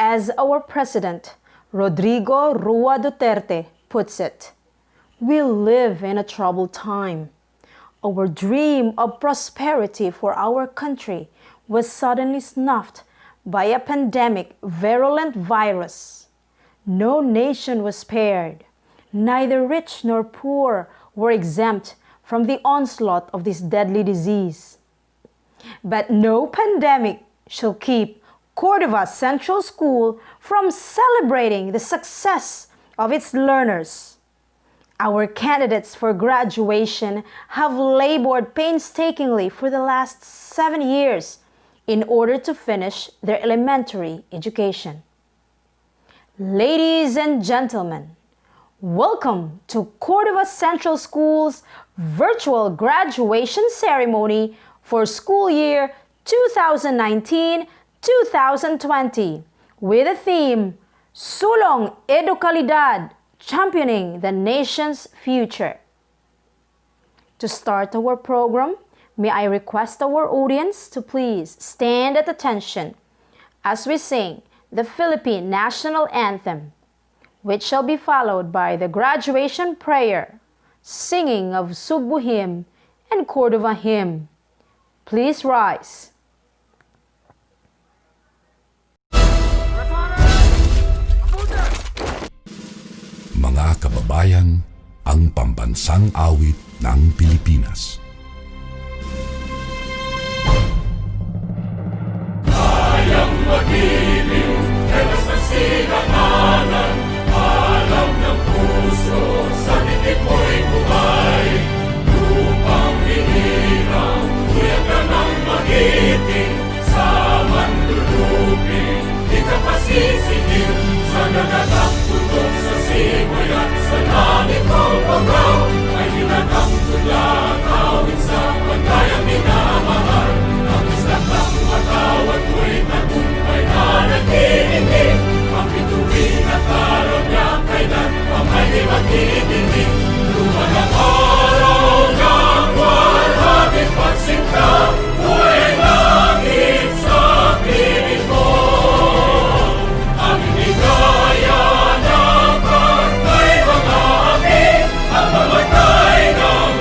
As our President, Rodrigo Rua Duterte, puts it, we live in a troubled time. Our dream of prosperity for our country was suddenly snuffed by a pandemic virulent virus. No nation was spared. Neither rich nor poor were exempt from the onslaught of this deadly disease. But no pandemic shall keep Cordova Central School from celebrating the success of its learners. Our candidates for graduation have labored painstakingly for the last 7 years in order to finish their elementary education. Ladies and gentlemen, welcome to Cordova Central School's virtual graduation ceremony for school year 2019-2020 with the theme Sulong Edukalidad, Championing the Nation's Future. To start our program, may I request our audience to please stand at attention as we sing the Philippine National Anthem, which shall be followed by the graduation prayer, singing of Sugbu hymn and Cordova hymn. Please rise. Mga kababayan, ang pambansang awit ng Pilipinas. Kayang magiliw, telas ng sinakanan, alam ng puso, sa titik mo'y buhay. Lupang hinirang, tuyag ka ng magiting, sa manlulupin, di ka pasisingil, sa nagagang tutok sa simoy at sa langit mong pagaw, ay hinatang tula, kawin sa pagkayang minamahal. Ang isang ng matawad mo'y tagumpay na nag-iindig, ang bituin at araw niya kailan pa may magdidinig. Luman ang araw ng walhati't pagsinta, buhay langit sa piling mo. Ang inigaya ng pagkay mga api, ang mamatay ng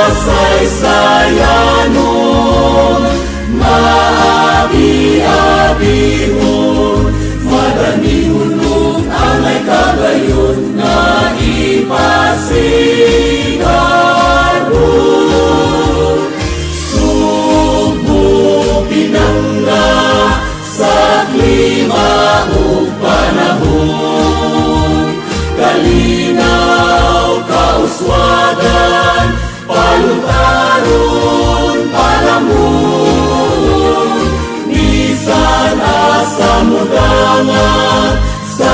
kasaysayanon, maabi-abihon, madanihulog ang may kagayon na ipasigago. Subukin ang nga sa klima o panahon, kalinaw kauswagan, palutaron, palamon, bisan asa mudangan sa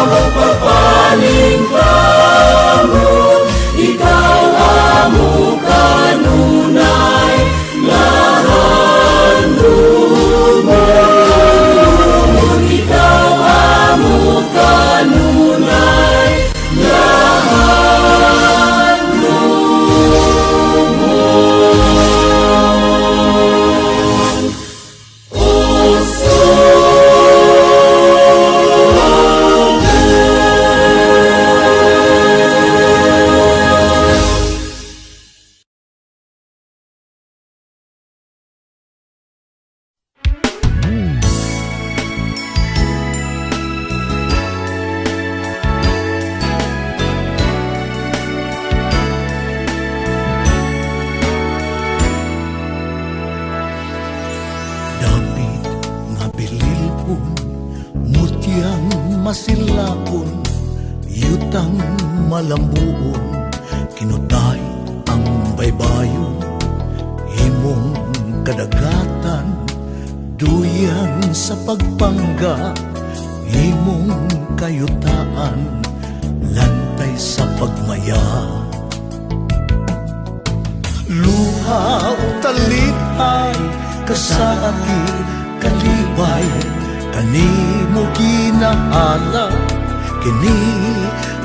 among pagpaling kamon, ikaw amo kanunay lahandumon, ikaw amo kanunay lahandumon. Dapit nga bililpon, mutyang masilapon, yutang malambuon, kinutay ang baybayon, himong kadagatan, duyan sa pagpangga, himong kayutaan, lantay sa pagmaya. Luha o talitay, kasaki kalibay, kanimo ginahala, kini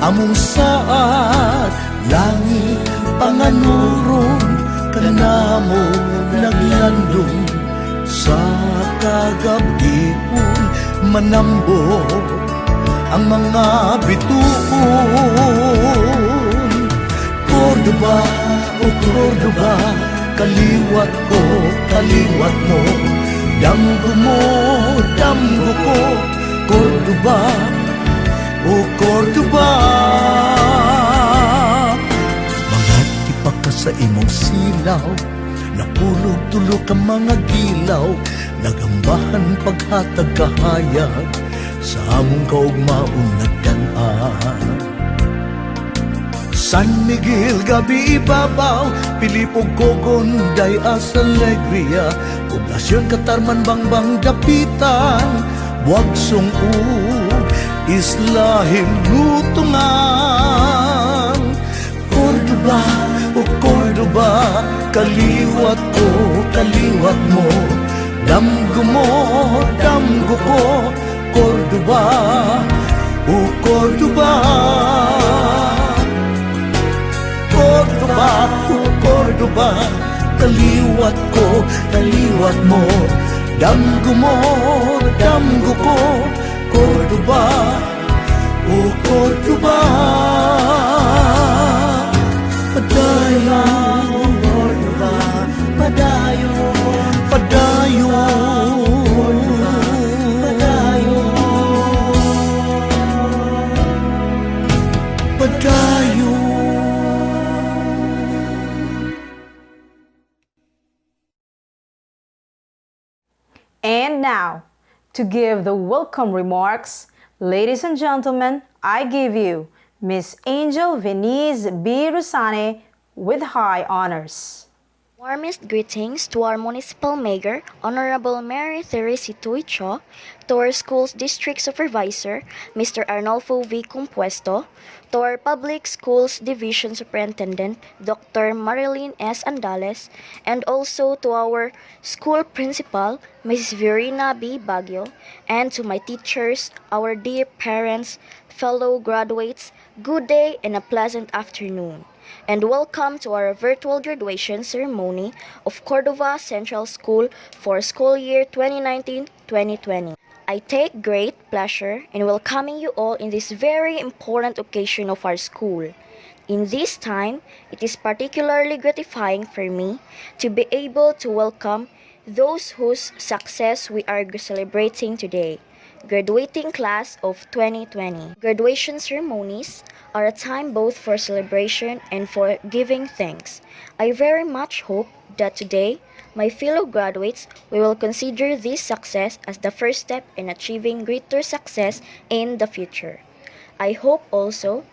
among saad, langit panganurong, kanamo naglandong, sa kagabihon manambo ang mga bituon. Cordova, o Cordova, kaliwat ko, kaliwat mo, damgo mo, damgo ko, Cordova, o Cordova. Mga tipak ka sa imong silaw, napulog tulo ka mga gilaw, nagambahan paghatag kahayag, sa among kaugmaon nagdan-an. San Miguel gabi ibabaw, Pilipog Kogon, Dayas Alegria, Poblasyon Katarman Bangbang Dapitan, Buwag Sungug, Isla Hilutungan. Cordova, o Cordova, kaliwat ko, kaliwat mo, damgo mo, damgo ko, Cordova, o Cordova. Cordova, o Cordova, kaliwat ko, kaliwat mo, damgo mo, damgo ko, Cordova, o Cordova. Padayon, Cordova, padayon, padayon, padayon, padayon. And now, to give the welcome remarks, ladies and gentlemen, I give you Miss Angel Venice B. Rusane with high honors. Warmest greetings to our Municipal Mayor, Honorable Mary Therese Tuicho, to our Schools District Supervisor, Mr. Arnolfo V. Compuesto, to our Public Schools Division Superintendent, Dr. Marilyn S. Andales, and also to our School Principal, Mrs. Verena B. Baguio, and to my teachers, our dear parents, fellow graduates, good day and a pleasant afternoon. And welcome to our virtual graduation ceremony of Cordova Central School for school year 2019-2020. I take great pleasure in welcoming you all in this very important occasion of our school. In this time, it is particularly gratifying for me to be able to welcome those whose success we are celebrating today. Graduating class of 2020. Graduation ceremonies are a time both for celebration and for giving thanks. I very much hope that today, my fellow graduates, we will consider this success as the first step in achieving greater success in the future. I hope also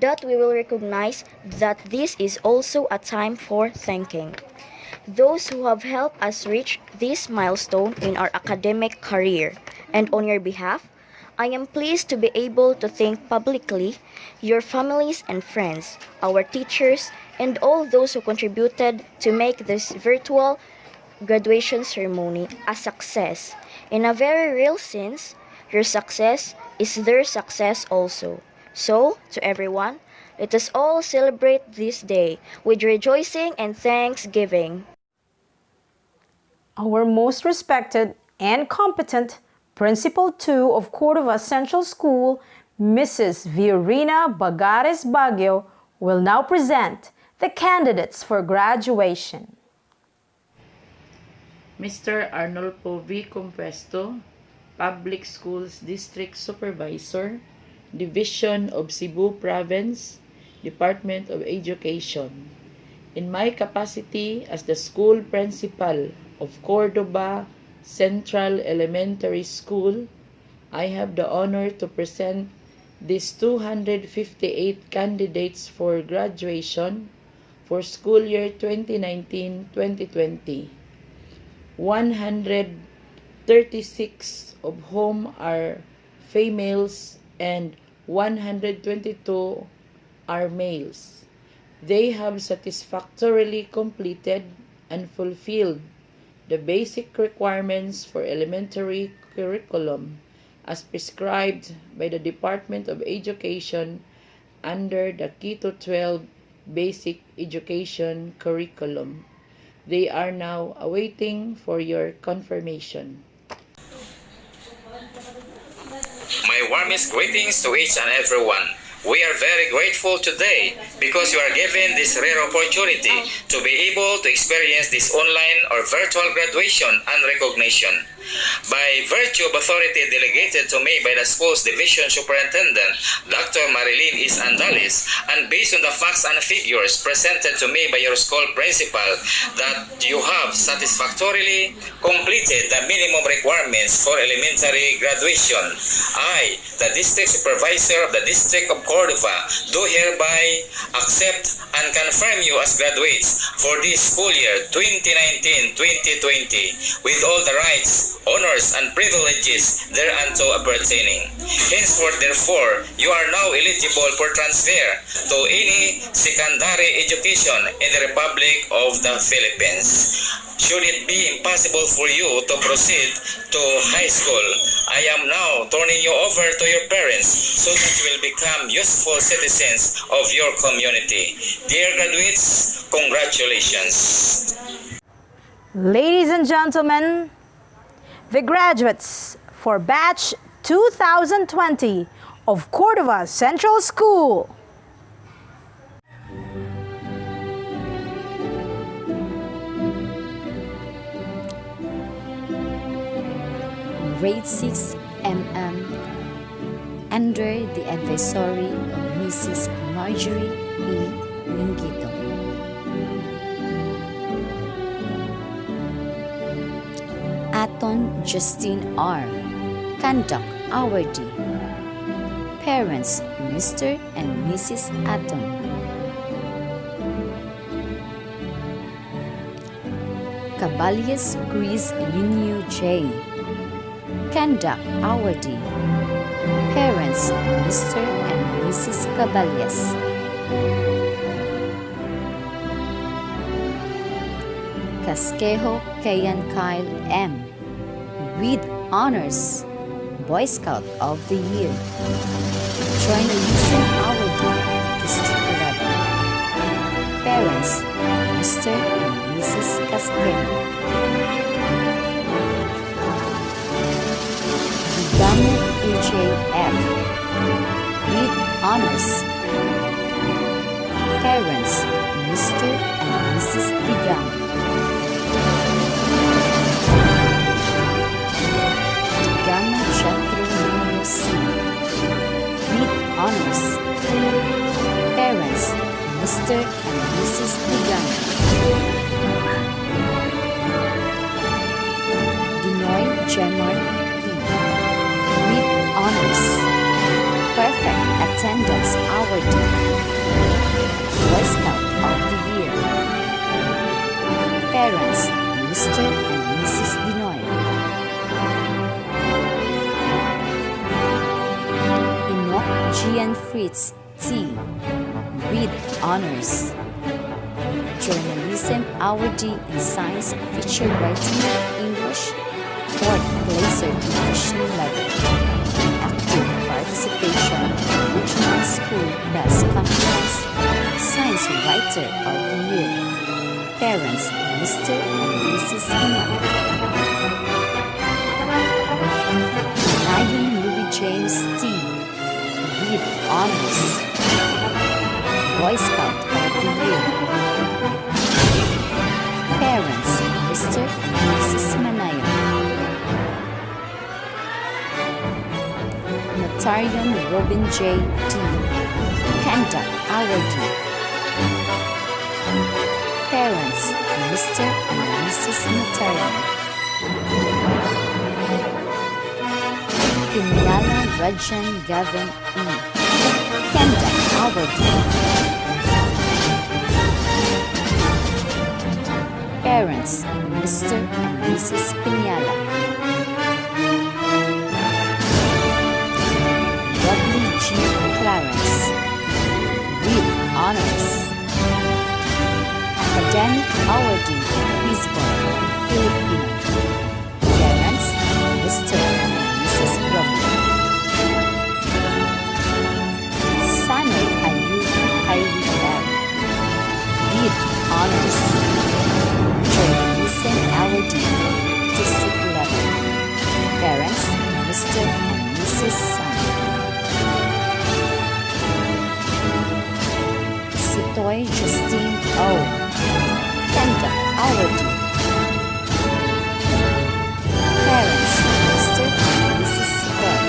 that we will recognize that this is also a time for thanking those who have helped us reach this milestone in our academic career. And on your behalf, I am pleased to be able to thank publicly your families and friends, our teachers, and all those who contributed to make this virtual graduation ceremony a success. In a very real sense, your success is their success also. So, to everyone, let us all celebrate this day with rejoicing and thanksgiving. Our most respected and competent Principal 2 of Cordova Central School, Mrs. Viorina Bagares Baguio, will now present the candidates for graduation. Mr. Arnolfo V. Compuesto, Public Schools District Supervisor, Division of Cebu Province, Department of Education. In my capacity as the school principal of Cordova Central Elementary School, I have the honor to present these 258 candidates for graduation for school year 2019-2020. 136 of whom are females and 122 are males. They have satisfactorily completed and fulfilled the basic requirements for elementary curriculum as prescribed by the Department of Education under the Keto 12 Basic Education Curriculum. They are now awaiting for your confirmation. My warmest greetings to each and everyone. We are very grateful today because you are given this rare opportunity to be able to experience this online or virtual graduation and recognition. By virtue of authority delegated to me by the school's division superintendent, Dr. Marilyn is Andales, and based on the facts and figures presented to me by your school principal that you have satisfactorily completed the minimum requirements for elementary graduation, I, the district supervisor of the District of Cordova, do hereby accept and confirm you as graduates for this school year 2019-2020 with all the rights, honors, and privileges thereunto appertaining. Henceforth, therefore, you are now eligible for transfer to any secondary education in the Republic of the Philippines. Should it be impossible for you to proceed to high school, I am now turning you over to your parents so that you will become useful citizens of your community. Dear graduates, congratulations. Ladies and gentlemen, the graduates for batch 2020 of Cordova Central School. Grade 6 MM under the advisory of Mrs. Marjorie E. Mingito. Aton Justine R. Conduct Awardee. Parents Mr. and Mrs. Aton. Caballes Chris Linyu J. Conduct Awardee. Parents Mr. and Mrs. Caballes. Casquejo Kayan Kyle M. with honors Boy Scout of the Year. Join Listen Awardee District 11. Parents Mr. and Mrs. Casquejo. Gamut EJF with honors Parents, Mr. and Mrs. Digang. Digang Chatro Numero C. With honors. Parents, Mr. and Mrs. Digang. Dinoy Gemar P. With honors. Perfect attendance award. Boy Scout of the Year. Parents, Mr. and Mrs. Dinoy. Enoch Gian Fritz T. With honors. Journalism awardee in Science Feature Writing English, 4th Placer Division level. Active participation in Regional School Press Conference, Science Writer of the Year. Parents, Mr. and Mrs. Enoch. Ryan Louis James T. With honors. Boy Scout of the Year. Parents, Mr. and Mrs. Manayo. Notarian Robin J. D. Conduct awardee. Parents, Mr. and Mrs. Notarian. Pinala Rajan Gavin E. Conduct awardee. Parents, Mr. and Mrs. Piñala. W. G. Clarence. With honors. Academic awardee, Quiz Boy, Filipino. Parents, Mr. and Mrs. Robbie. Sanoy Ayubi Highway L. With honors. Journalism awardee, district level. Parents, Mr. and Mrs. Sun. Sitoy Justine O. Conduct awardee. Parents, Mr. and Mrs. Sitoy.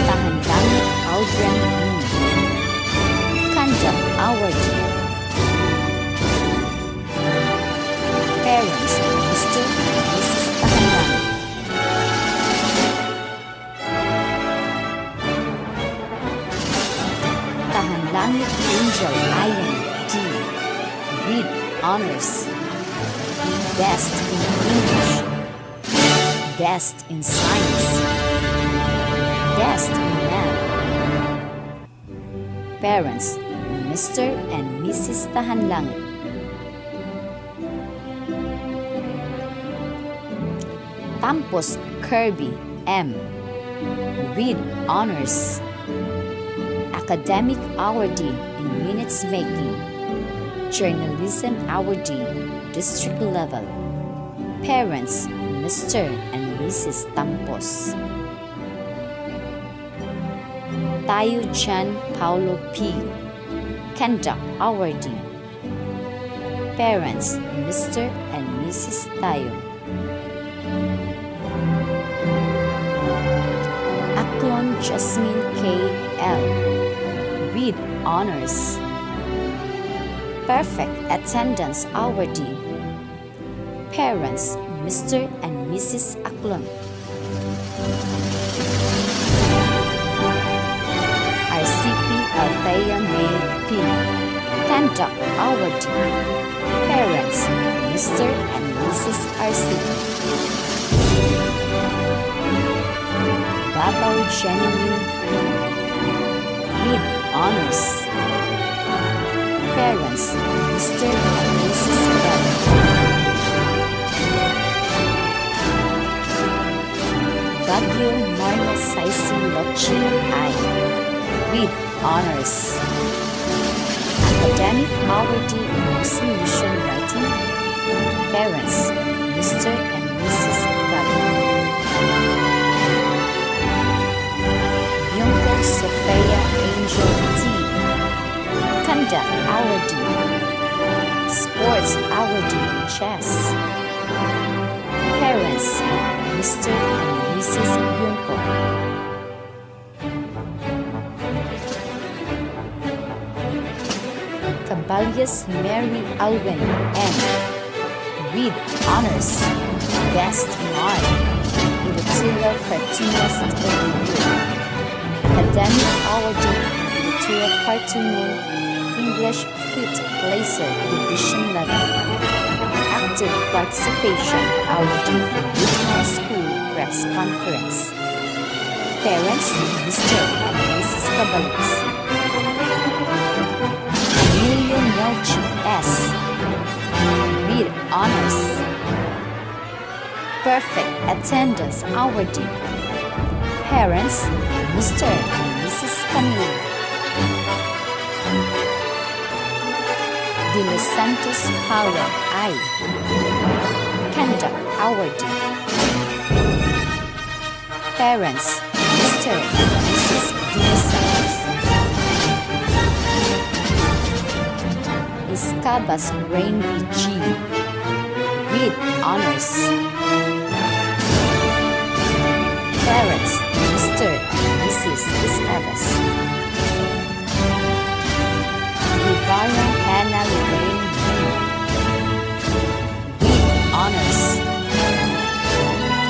Tahandang Audrey E. Conduct awardee. Parents, Mr. and Mrs. Tahandang. Tahandangit Angel Ian D. With honors. Best in English. Best in Science. Best in Math. Parents, Mr. and Mrs. Tahanlangit. Tampos Kirby M. With honors. Academic awardee in minutes making. Journalism awardee, district level. Parents, Mr. and Mrs. Tampos. Tayo Jan Paulo P. Conduct awardee. Parents, Mr. and Mrs. Tayo. Aklon Jasmine K. L. With honors. Perfect attendance awardee. Parents, Mr. and Mrs. Aklon. RCP Althea May P. Conduct awardee. Parents, Mr. and Mrs. RCP. Babaw Genuine with honors. Parents, Mr. and Mrs. Bell. Baguio Marla Saisi Lochi I with honors. Academic awardee in solution writing. Parents, Mr. and Mrs. Baguio. Sophia Angel T. Conduct Hour D. Sports Hour D in chess. Parents, Mr. and Mrs. Yunko. Caballas Mary Alwin N. With honors, best in art, editorial cartoonist of the year. Academic award editorial cartooner, English fifth placer, division level. Active participation award regional school press conference. Parents, Mr. and Mrs. Caballas. Emilio Melchi S. With honors. Perfect attendance awardee. Parents, Mr. and Mrs. Camille. De Los Santos Power I. Conduct awardee. Parents, Mr. and Mrs. De Los Santos. Iscabas Rainby G. With honors. Parents, Mr. and Mrs. Iscabas. Ivana Hannah Lorraine Jr. With honors.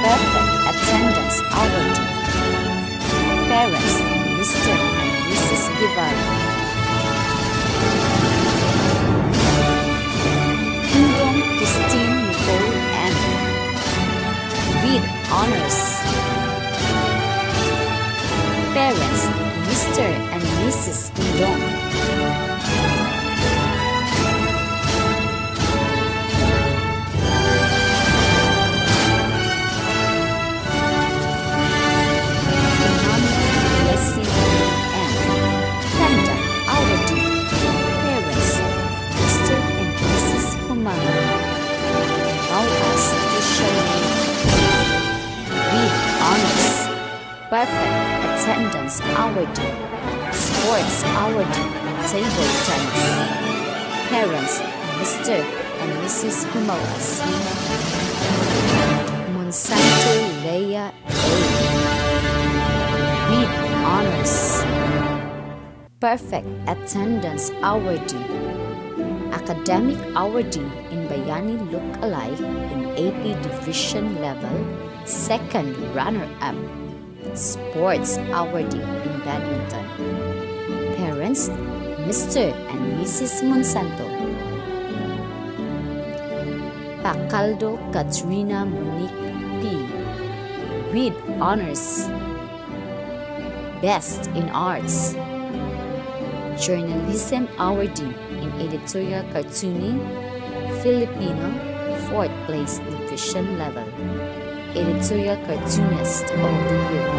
Perfect attendance award. Parents, Mr. and Mrs. Guevara. Kingdom Christine Nicole M. With honors. Parents, Mr. and Mrs. Indong. Leslie M. Conduct awardee. Parents, Mr. and Mrs. Humanga. Allow us to show you. With honors. Perfect attendance awardee. Sports awardee. Table tennis. Parents, Mr. and Mrs. Humalas. Monsanto Leia A. With honors. Perfect attendance awardee. Academic awardee in Bayani Look-alike in AP Division level. Second runner-up. Sports awardee in badminton. Parents, Mr. and Mrs. Monsanto. Pacaldo Katrina Monique P. With honors. Best in arts. Journalism awardee in editorial cartooning, Filipino, 4th place division level. Editorial cartoonist of the year.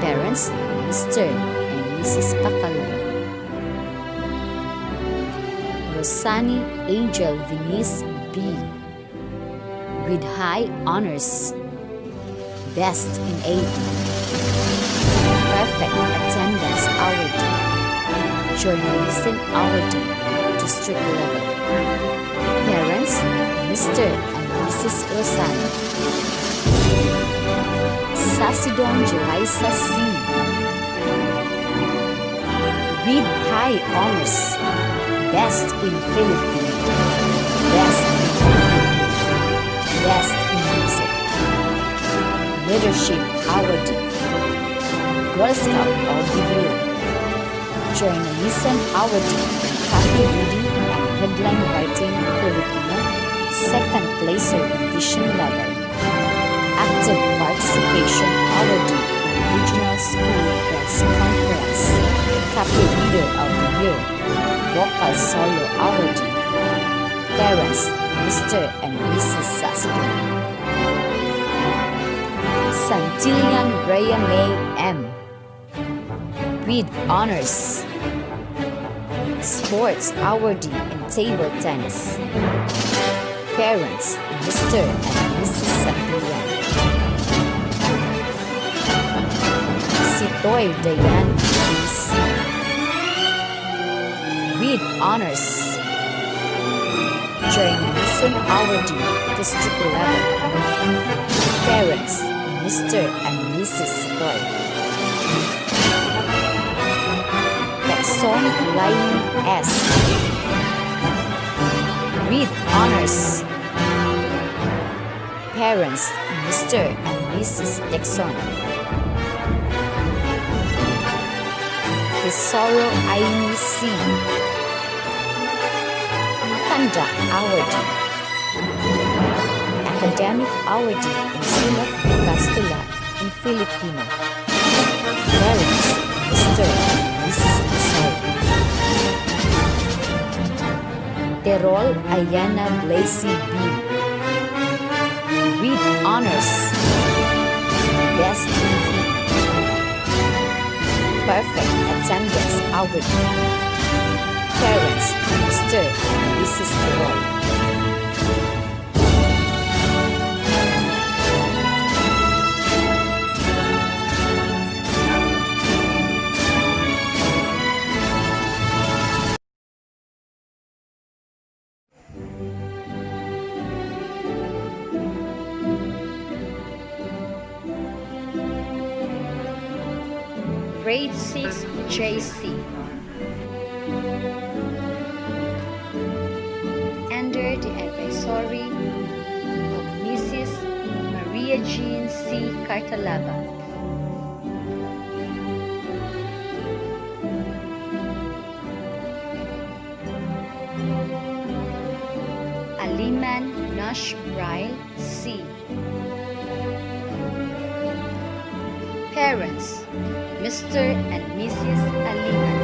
Parents, Mr. and Mrs. Pacaldo. Rosani Angel Venice B. With high honors. Best in AP. Perfect attendance awardee. Journalism awardee, district level. Parents, Mr. and Mrs. Rosani. Sasidon Jelaisa C. With high honors. Best in Philippines. Best in Philippines. Best in music. Leadership awardee. Girl Scout of the Year. Journalism awardee in copy reading and headline writing Filipino, 2nd placer division level. Active participation awardee in regional school press conference, copy reader of the year, vocal solo awardee. Parents, Mr. and Mrs. Sasidon. Santillan Rhea May M. With honors. Sports awardee in table tennis. Parents, Mr. and Mrs. Santillan. Si Toy Diane B.C. With honors, Journalism Awardee, District 11. Parents, Mr. and Mrs. Toy. Texon Laini S. With honors, Parents, Mr. and Mrs. Texon. Tesoro Aini C. Conduct Awardee. Academic Awardee in Sulat Castilla in Filipino. Parents, Mr. and Mrs. Tesoro. Terol Ayana Blasey B. With honors, Best TV. Perfect Attendance Awardee. Parents, Mr. and Mrs. Terol. Grade 6 JC. Under the advisory of Mrs. Maria Jean C. Cartalaba. Aliman Nash Braille C. Parents, Mr. and Mrs. Aliman.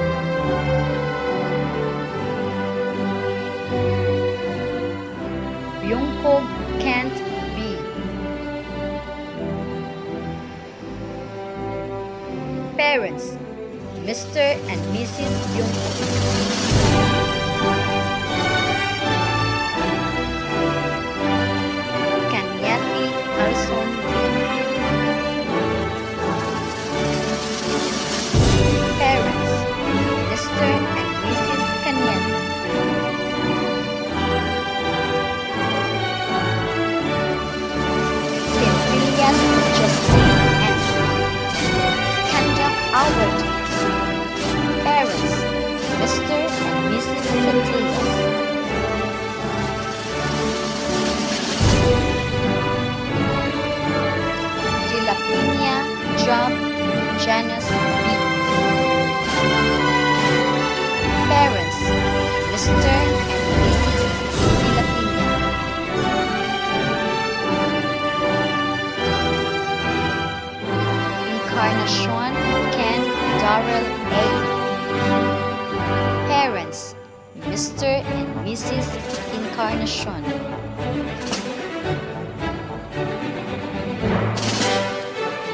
Byungkog Kent B. Parents, Mr. and Mrs. Byungkog. Kanyati Alson B. Parents, Mr. and Mrs. Kanyati. St. William Justine M. Conduct Awardee. Parents, Mr. and Mrs. Santillas. De La Piña Job Janice B. Parents, Mr. and Mrs. De La Piña. Encarnacion Ken Darrell A. Parents, Mr. and Mrs. Encarnacion.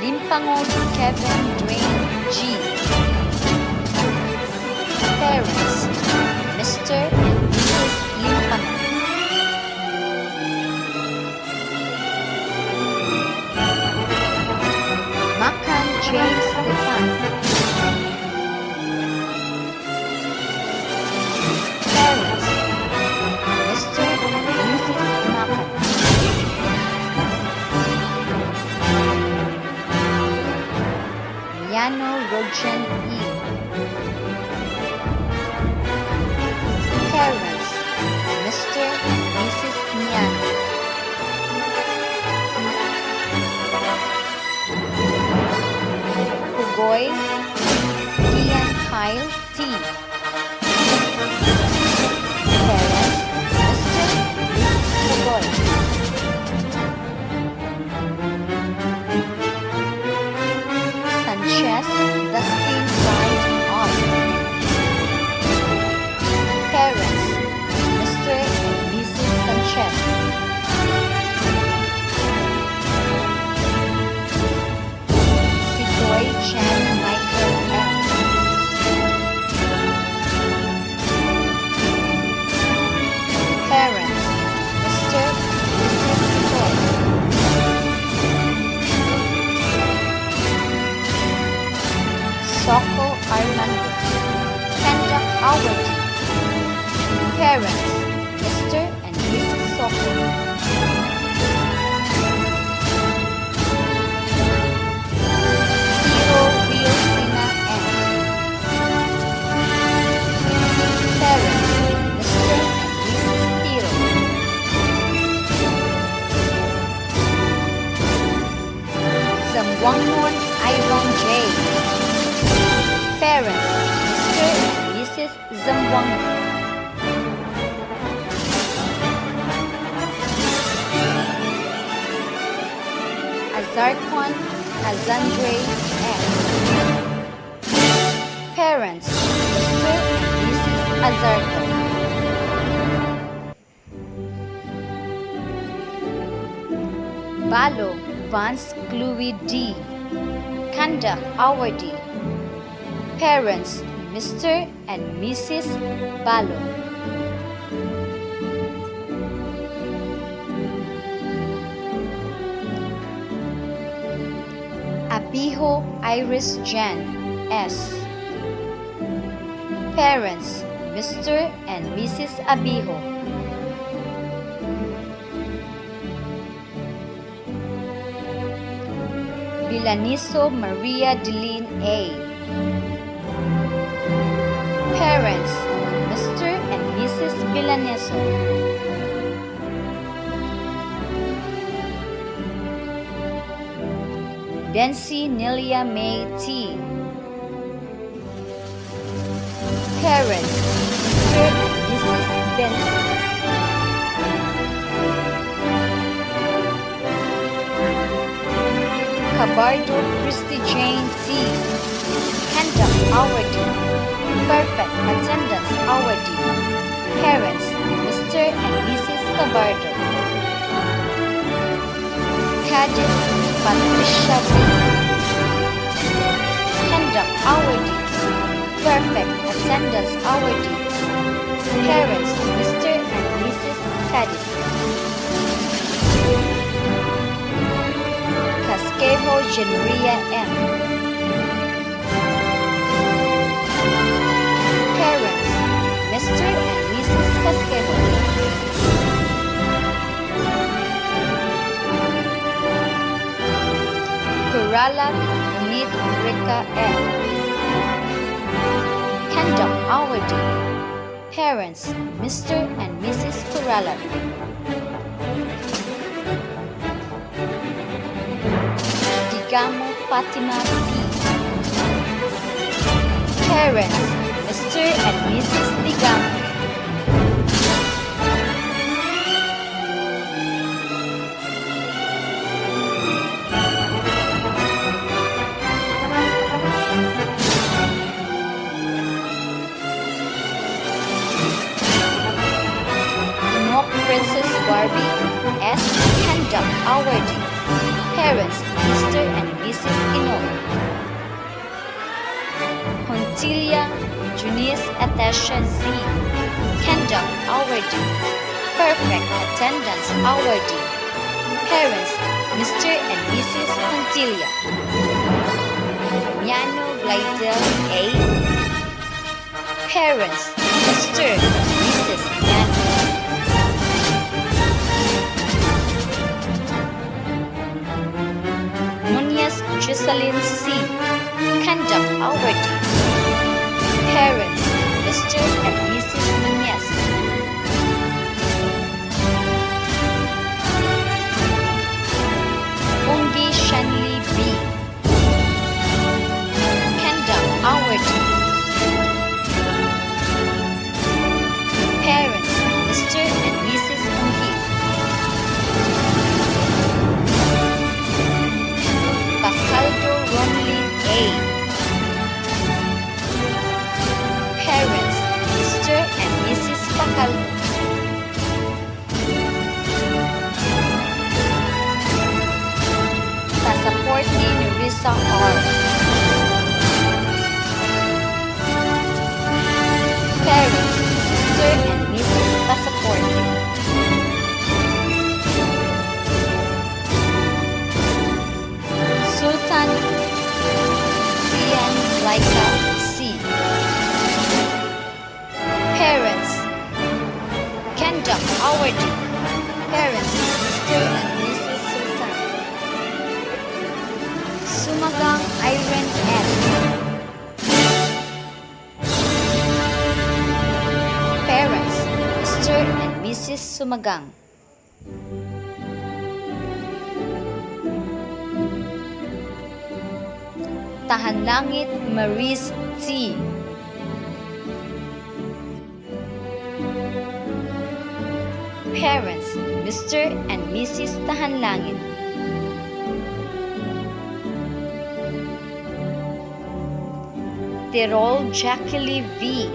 Limpangog Kevin Dwayne G. Parents, Mr. and Mrs. Limpangog. Makan James Stefan. Parents, Mr. and Mrs. Makan. Miano Rojan E. Parents, Mr. and Mrs. Miano. Pugoy Ian Kyle T. Parents, Mr. and Mrs. Pugoy. Sanchez Dustin Wright on. Parents, Mr. and Mrs. Sanchez. Sitoy Chen Michael M. Parents, Mr. and Mrs. Soko. Hero Will Sina M. Parents, Mr. and Mrs. Hero. Zamwangmon Iron J. Parents, Mr. and Mrs. Zamwangmon. Azarkon Azandre M. Parents, Mr. and Mrs. Azarkon. Balo Vance Chloe D. Kanda Awardi. Parents, Mr. and Mrs. Balo. Abiho Iris Jan S. Parents, Mr. and Mrs. Abiho. Vilaniso Maria Deline A. Parents, Mr. and Mrs. Vilaniso. Dency Nelia May T. Parents, Mr. and Mrs. Dency. Cabardo Christy Jane T. Conduct Awardee. Perfect Attendance Awardee. Parents, Mr. and Mrs. Cabardo. Cadis Patricia B. Conduct Awardee. Perfect Attendance Awardee. Parents, Mr. and Mrs. Cadis. Casquejo Genria M. Parents, Mr. and Mrs. Casquejo. Kurala Unit Rika M. Conduct Awardee. Parents, Mr. and Mrs. Kurala. Digamo Fatima P. Parents, Mr. and Mrs. Digamo. Princess Barbie S. Conduct Awardee. Parents, Mr. and Mrs. Inok. Hontilia Junice Atasha Z. Conduct Awardee. Perfect Attendance Awardee. Parents, Mr. and Mrs. Hontilia. Miano Glidel A. Parents, Mr. and Mrs. Miano. Jocelyn C. Conduct Awardee. Parents, Mr. and Mrs. Nunez. Ungi Shanli B. Conduct Awardee. Parents, Mr. and Mrs. Ungi. Pasaldo Ronlin A. Parents, Mr. and Mrs. Pacaldo. Pasaporte Nerissa R. Parents, Mr. and Mrs. Pasaporte. Sultan Sian Laika C. Parents, Mrs. Sumagang. Tahanlangit Maris T. Parents, Mr. and Mrs. Tahanlangit. Tirol Jacqueline V.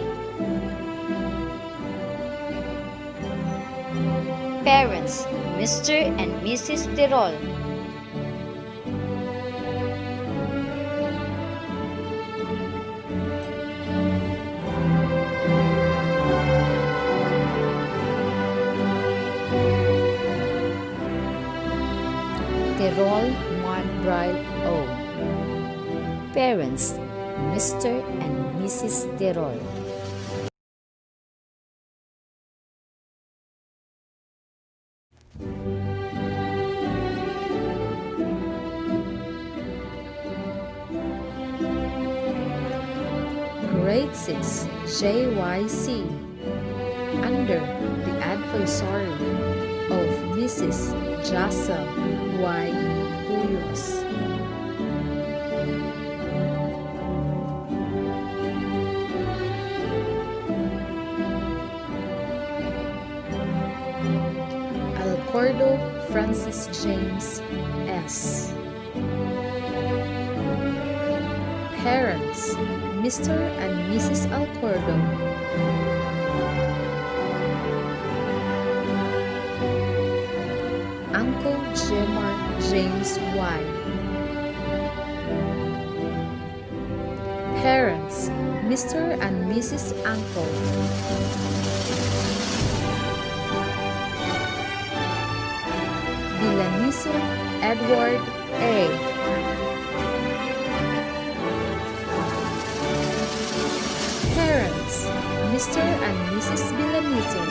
Parents, Mr. and Mrs. Tirol. Tirol Marbright O. Parents, Mr. and Mrs. Tirol. Grade 6 JYC under the advisory of Mrs. Jasa Y. Puyos. Alcordo Francis James S. Parents, Mr. and Mrs. Alcordo. Uncle Jemar James Y. Parents, Mr. and Mrs. Uncle. Vilaniso Edward A. Parents, Mr. and Mrs. Vilaniso.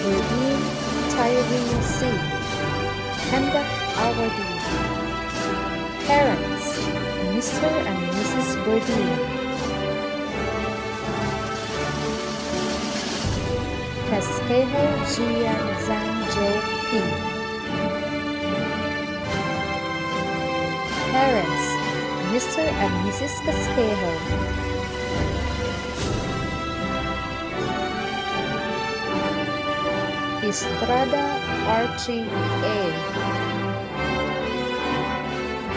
Burdine Tyree C. Conduct awardee. Parents, Mr. and Mrs. Burdine. Casquejo Gian Zanjo P. Parents, Mr. and Mrs. Casquejo. Estrada Archie A.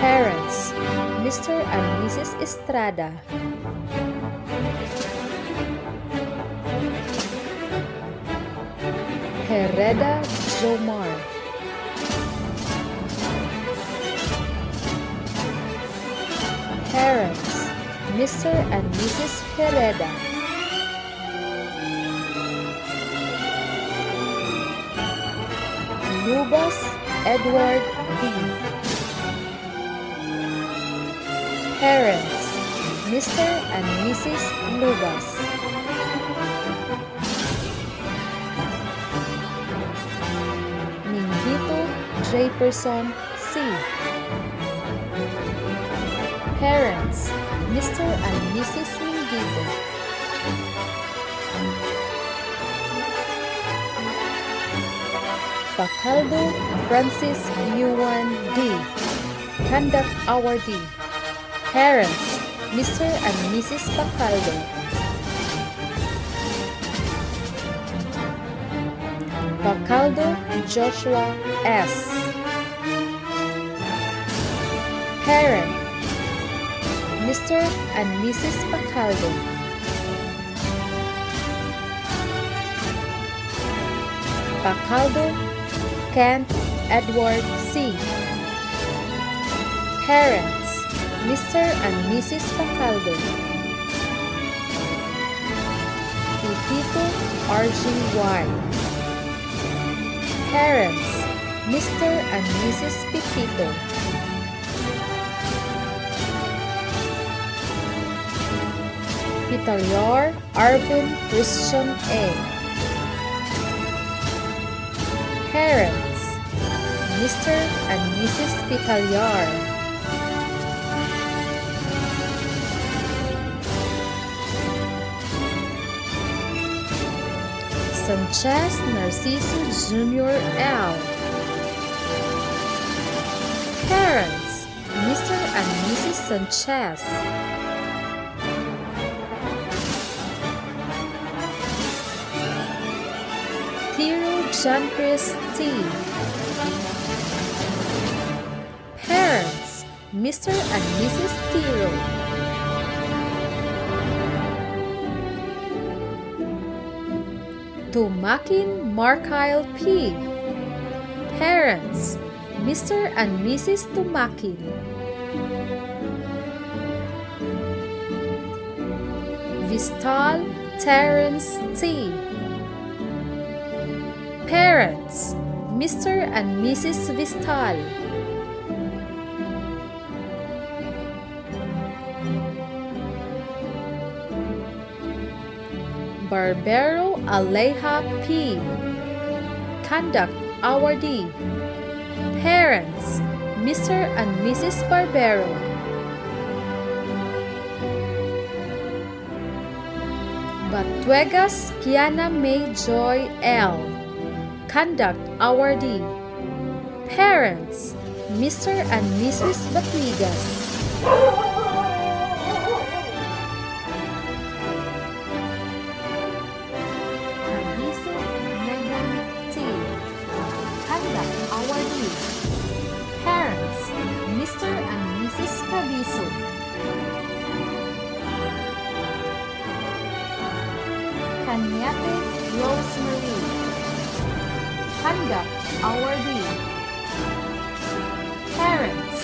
Parents, Mr. and Mrs. Estrada. Hereda Jomar. Parents, Mr. and Mrs. Hereda. Lubas Edward B. Parents, Mr. and Mrs. Lubas. Minggito Jayperson C. Parents, Mr. and Mrs. Minggito. Bacaldo Francis Yuan D. Conduct awardee. Parents, Mr. and Mrs. Bacaldo. Bacaldo Joshua S. Parent, Mr. and Mrs. Bacaldo. Bacaldo Kent Edward C. Parents, Mr. and Mrs. Bacaldo. Pipito RGY. Parents, Mr. and Mrs. Pipito. Pitalior Arvin Christian A. Parents, Mr. and Mrs. Pitalior. Sanchez Narciso Jr. L. Parents, Mr. and Mrs. Sanchez. Tiro John Chris T. Parents, Mr. and Mrs. Tiro. Tumakin Markyle P. Parents, Mr. and Mrs. Tumakin. Vistal Terrence T. Parents, Mr. and Mrs. Vistal. Barbero Aleja P. Conduct Awardee. Parents, Mr. and Mrs. Barbero. Batuegas Kiana May Joy L. Conduct Awardee. Parents, Mr. and Mrs. Batuegas. Mr. and Mrs. Cabiso. Cañete Rosemary. Conduct Awardee. Parents,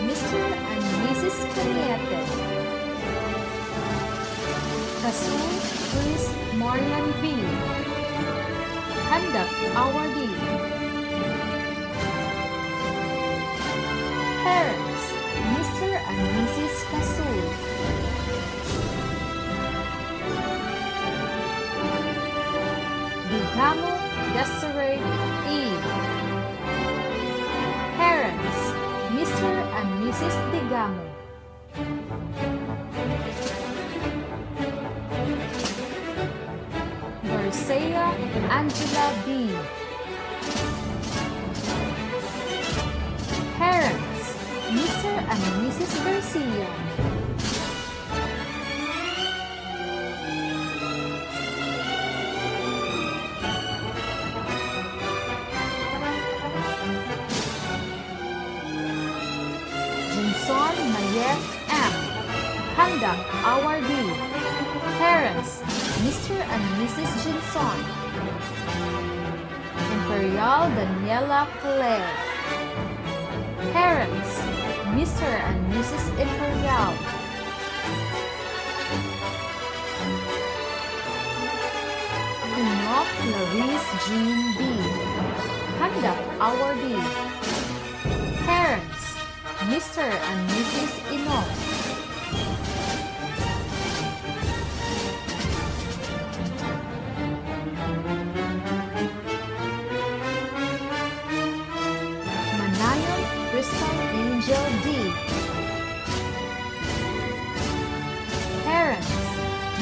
Mr. and Mrs. Cañete. Kasul Chris Marian V. Conduct Awardee. Parents, Mr. and Mrs. Kasul. Digamo Desiree E. Parents, Mr. and Mrs. Digamo. Garcia Angela B. Parents, Mr. and Mrs. Garcia. Jinson Mayet M. Conduct Awardee. Parents, Mr. and Mrs. Jinson. Imperial Daniela Claire. Parents, Mr. and Mrs. Imperial. Enoch Clarice Jean B. Conduct Awardee. Parents, Mr. and Mrs. Enoch. Manayon Crystal Angel D. Parents,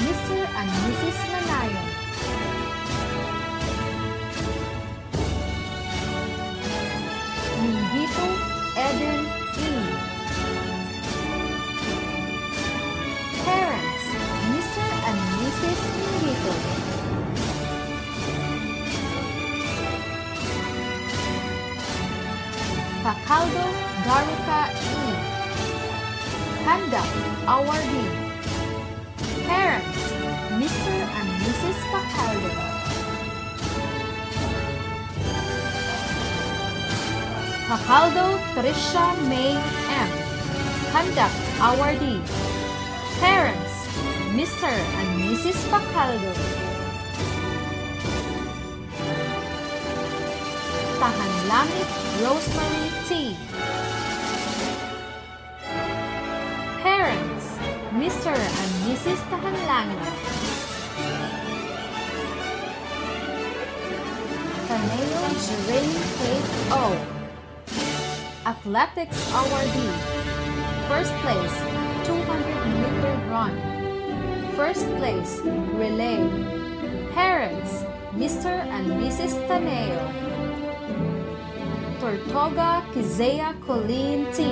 Mr. and Mrs. Manayon. Minggito Eden E. Parents, Mr. and Mrs. Minggito. Pacaldo Daruka E. Conduct Awardee. Parents, Mr. and Mrs. Pacaldo. Pacaldo Trisha May M. Conduct Awardee. Parents, Mr. and Mrs. Pacaldo. Tahanlamit Rosemary T. Parents, Mr. and Mrs. Tahanlamit. Taneo Jermaine Kate O. Athletics Awardee. First place, 200-meter run. First place, relay. Parents, Mr. and Mrs. Taneo. Tortoga Kizea Colleen T.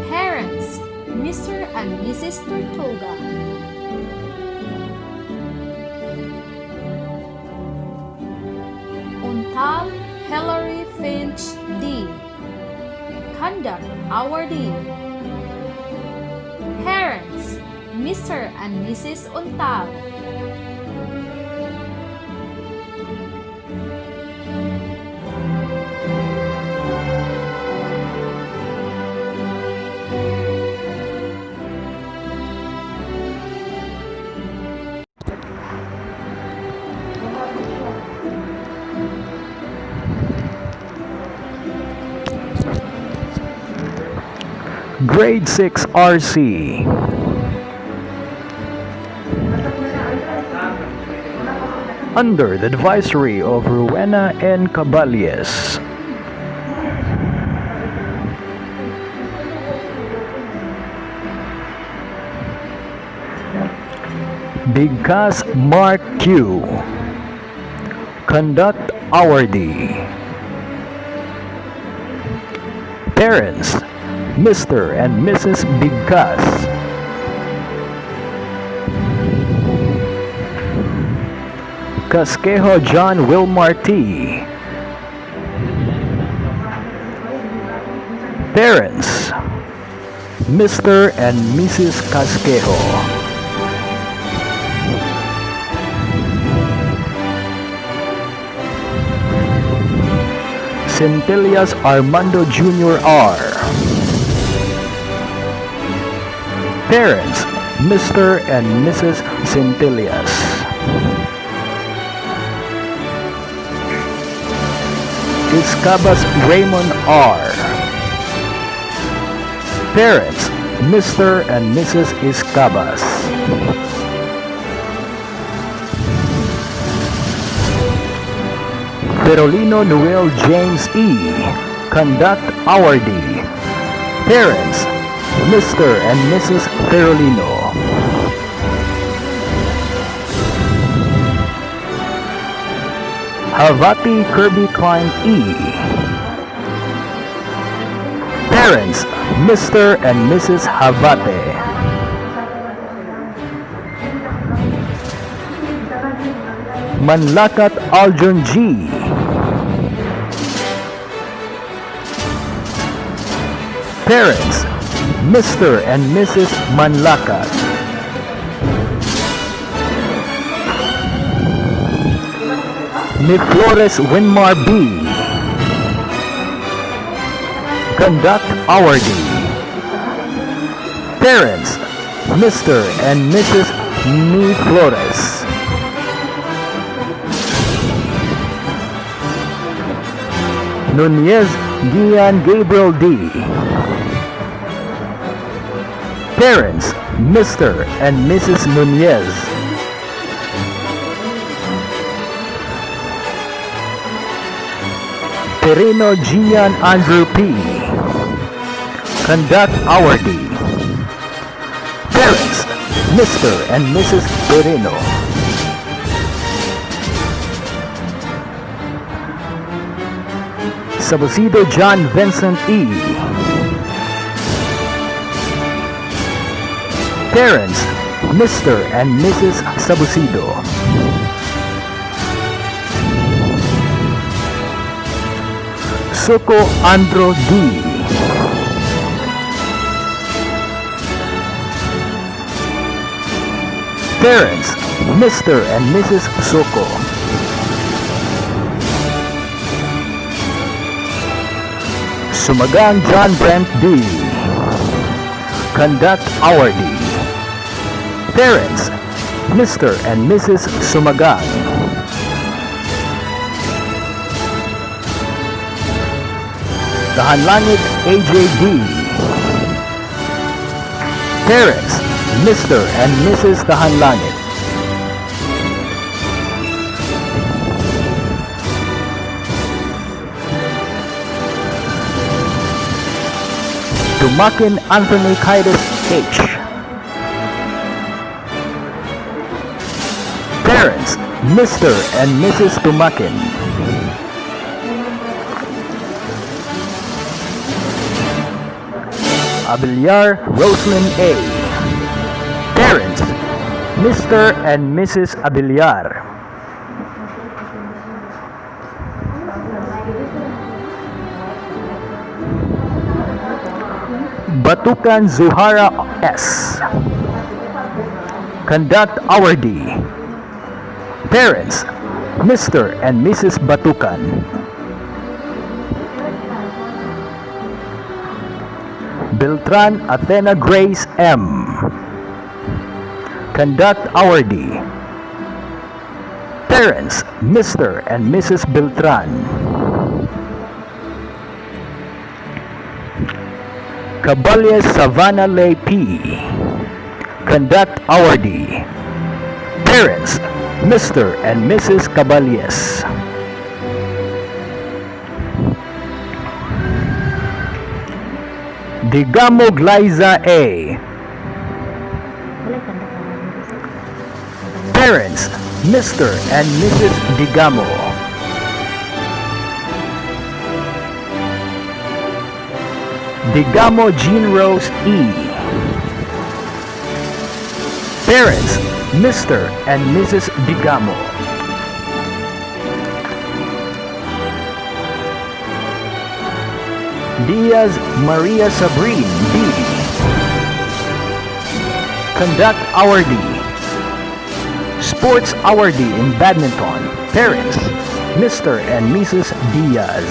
Parents, Mr. and Mrs. Tortoga. Untal Hillary Finch D. Conduct awardee. Parents, Mr. and Mrs. Untal. Grade 6 RC. Under the advisory of Rowena N. Caballes. Bigkas Mark Q. Conduct awardee. Parents, Mr. and Mrs. Bigkas. Casquejo John Wilmar T. Parents, Mr. and Mrs. Casquejo. Centellas Armando Jr. R. Parents, Mr. and Mrs. Centellas. Iscabas Raymond R. Parents, Mr. and Mrs. Iscabas. Perolino Noel James E. Conduct awardee. Parents, Mr. and Mrs. Perolino. Havati Kirby Klein E. Parents, Mr. and Mrs. Havate. Manlakat Aljon G. Parents, Mr. and Mrs. Manlakat. Ni Flores Winmar B. Conduct awardee. Parents, Mr. and Mrs. Ni Flores. Nunez Gian Gabriel D. Parents, Mr. and Mrs. Nunez. Perino Gian Andrew P. Conduct awardee. Parents, Mr. and Mrs. Perino. Sabusido John Vincent E. Parents, Mr. and Mrs. Sabusido. Suko Andro D. Parents, Mr. and Mrs. Suko. Sumagang John Brent D. Conduct awardee. Parents, Mr. and Mrs. Sumagang. Tahanlangit AJD. Parents, Mr. and Mrs. Tahanlangit. Tumakin Anthony Kaitis H. Parents, Mr. and Mrs. Tumakin. Abiliar Roslyn A. Parents, Mr. and Mrs. Abiliar. Batukan Zuhara S. Conduct awardee. Parents, Mr. and Mrs. Batukan. Beltran Athena Grace M. Conduct awardee. Parents, Mr. and Mrs. Beltran. Caballes Savannah Lay P. Conduct awardee. Parents, Mr. and Mrs. Caballes. Digamo Glyza A. Parents, Mr. and Mrs. Digamo. Digamo Jean Rose E. Parents, Mr. and Mrs. Digamo. Diaz Maria Sabrine B. Conduct awardee. Sports awardee in badminton. Parents, Mr. and Mrs. Diaz.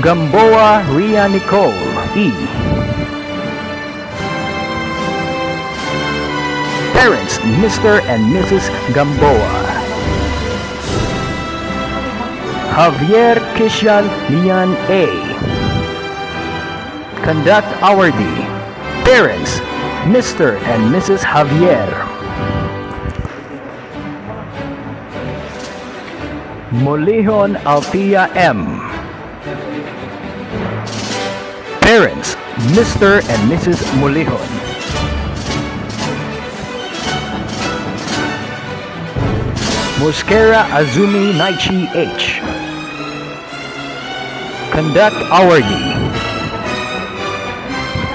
Gamboa Ria Nicole E. Parents, Mr. and Mrs. Gamboa. Javier Kishal Lian A. Conduct awardee. Parents, Mr. and Mrs. Javier. Molihon Althea M. Parents, Mr. and Mrs. Molihon. Mosquera Azumi Naichi H. Conduct awardee.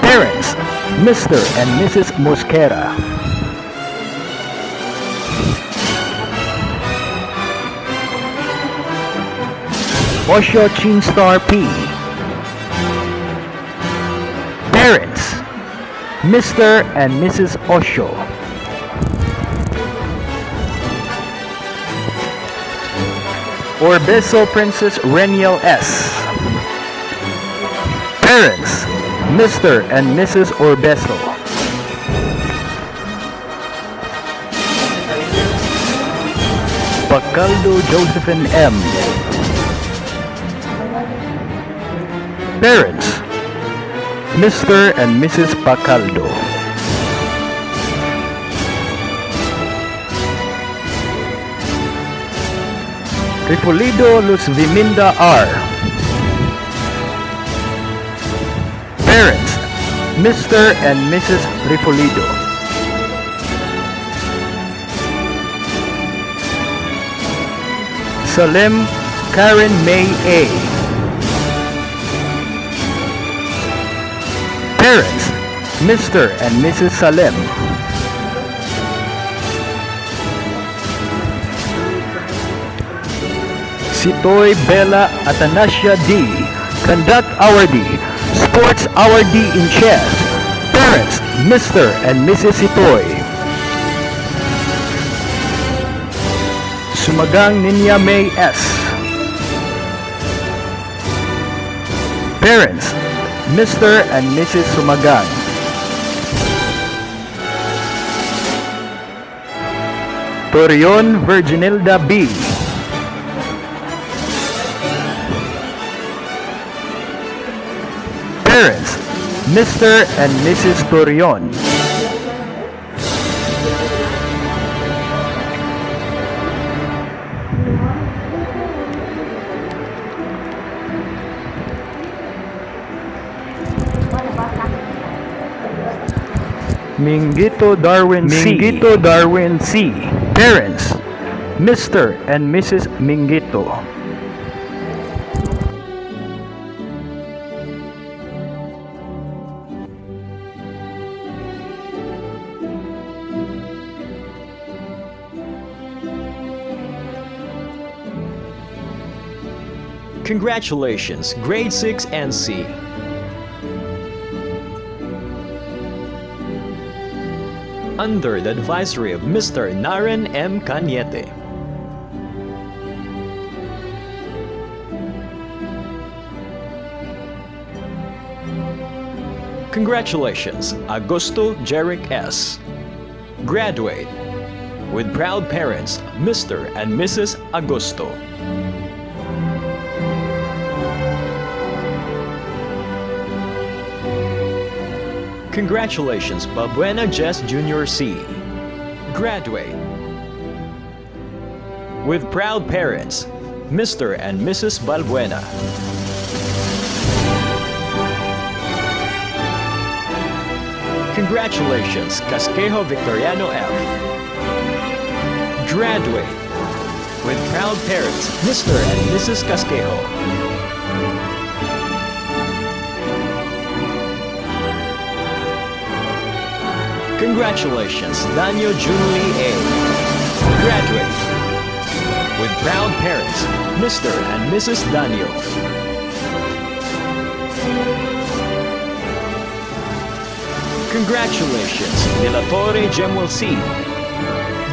Parents, Mr. and Mrs. Mosquera. Osho Chinstar P. Parents, Mr. and Mrs. Osho. Orbeso Princess Reniel S. Parents, Mr. and Mrs. Orbeso. Pacaldo Josephine M. Parents, Mr. and Mrs. Pacaldo. Tripolido Luz Viminda R. Parents, Mr. and Mrs. Tripolido. Salim Karen May A. Parents, Mr. and Mrs. Salem. Sitoy Bella Atanasia D. Conduct awardee. Sports awardee in chess. Parents, Mr. and Mrs. Sitoy. Sumagang Ninya May S. Parents, Mr. and Mrs. Sumagang. Torion Virginilda B. Parents, Mr. and Mrs. Torion. Mingito Darwin C. Mingito Darwin C. Parents, Mr. and Mrs. Mingito. Congratulations, Grade 6 NC. Under the advisory of Mr. Naren M. Cañete. Congratulations, Augusto Jeric S. Graduate. With proud parents, Mr. and Mrs. Augusto. Congratulations, Babuena Jess Jr. C. Graduate. With proud parents, Mr. and Mrs. Balbuena. Congratulations, Casquejo Victoriano F. Graduate. With proud parents, Mr. and Mrs. Casquejo. Congratulations, Daniel Junli A. Graduate. With proud parents, Mr. and Mrs. Daniel. Congratulations, De La Torre Jemuel C.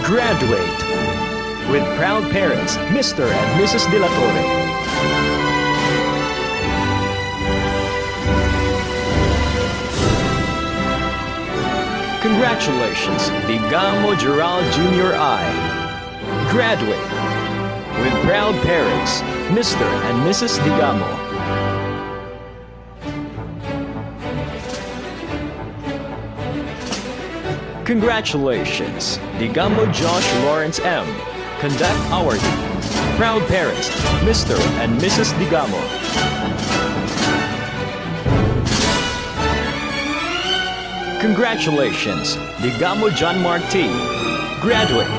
Graduate. With proud parents, Mr. and Mrs. De La Torre. Congratulations, Digamo Gerald Jr. I. Graduate. With proud parents, Mr. and Mrs. Digamo. Congratulations, Digamo Josh Lawrence M. Conduct Awardee. Proud parents, Mr. and Mrs. Digamo. Congratulations, Digamo John Mark T. Graduate.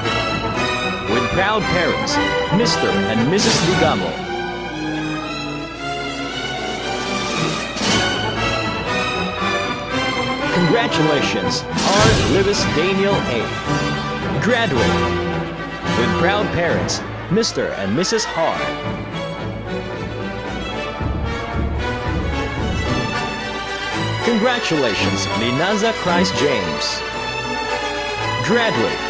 With proud parents, Mr. and Mrs. Digamo. Congratulations, R. Lewis Daniel A. Graduate. With proud parents, Mr. and Mrs. Har. Congratulations, Linaza Christ James. Graduate.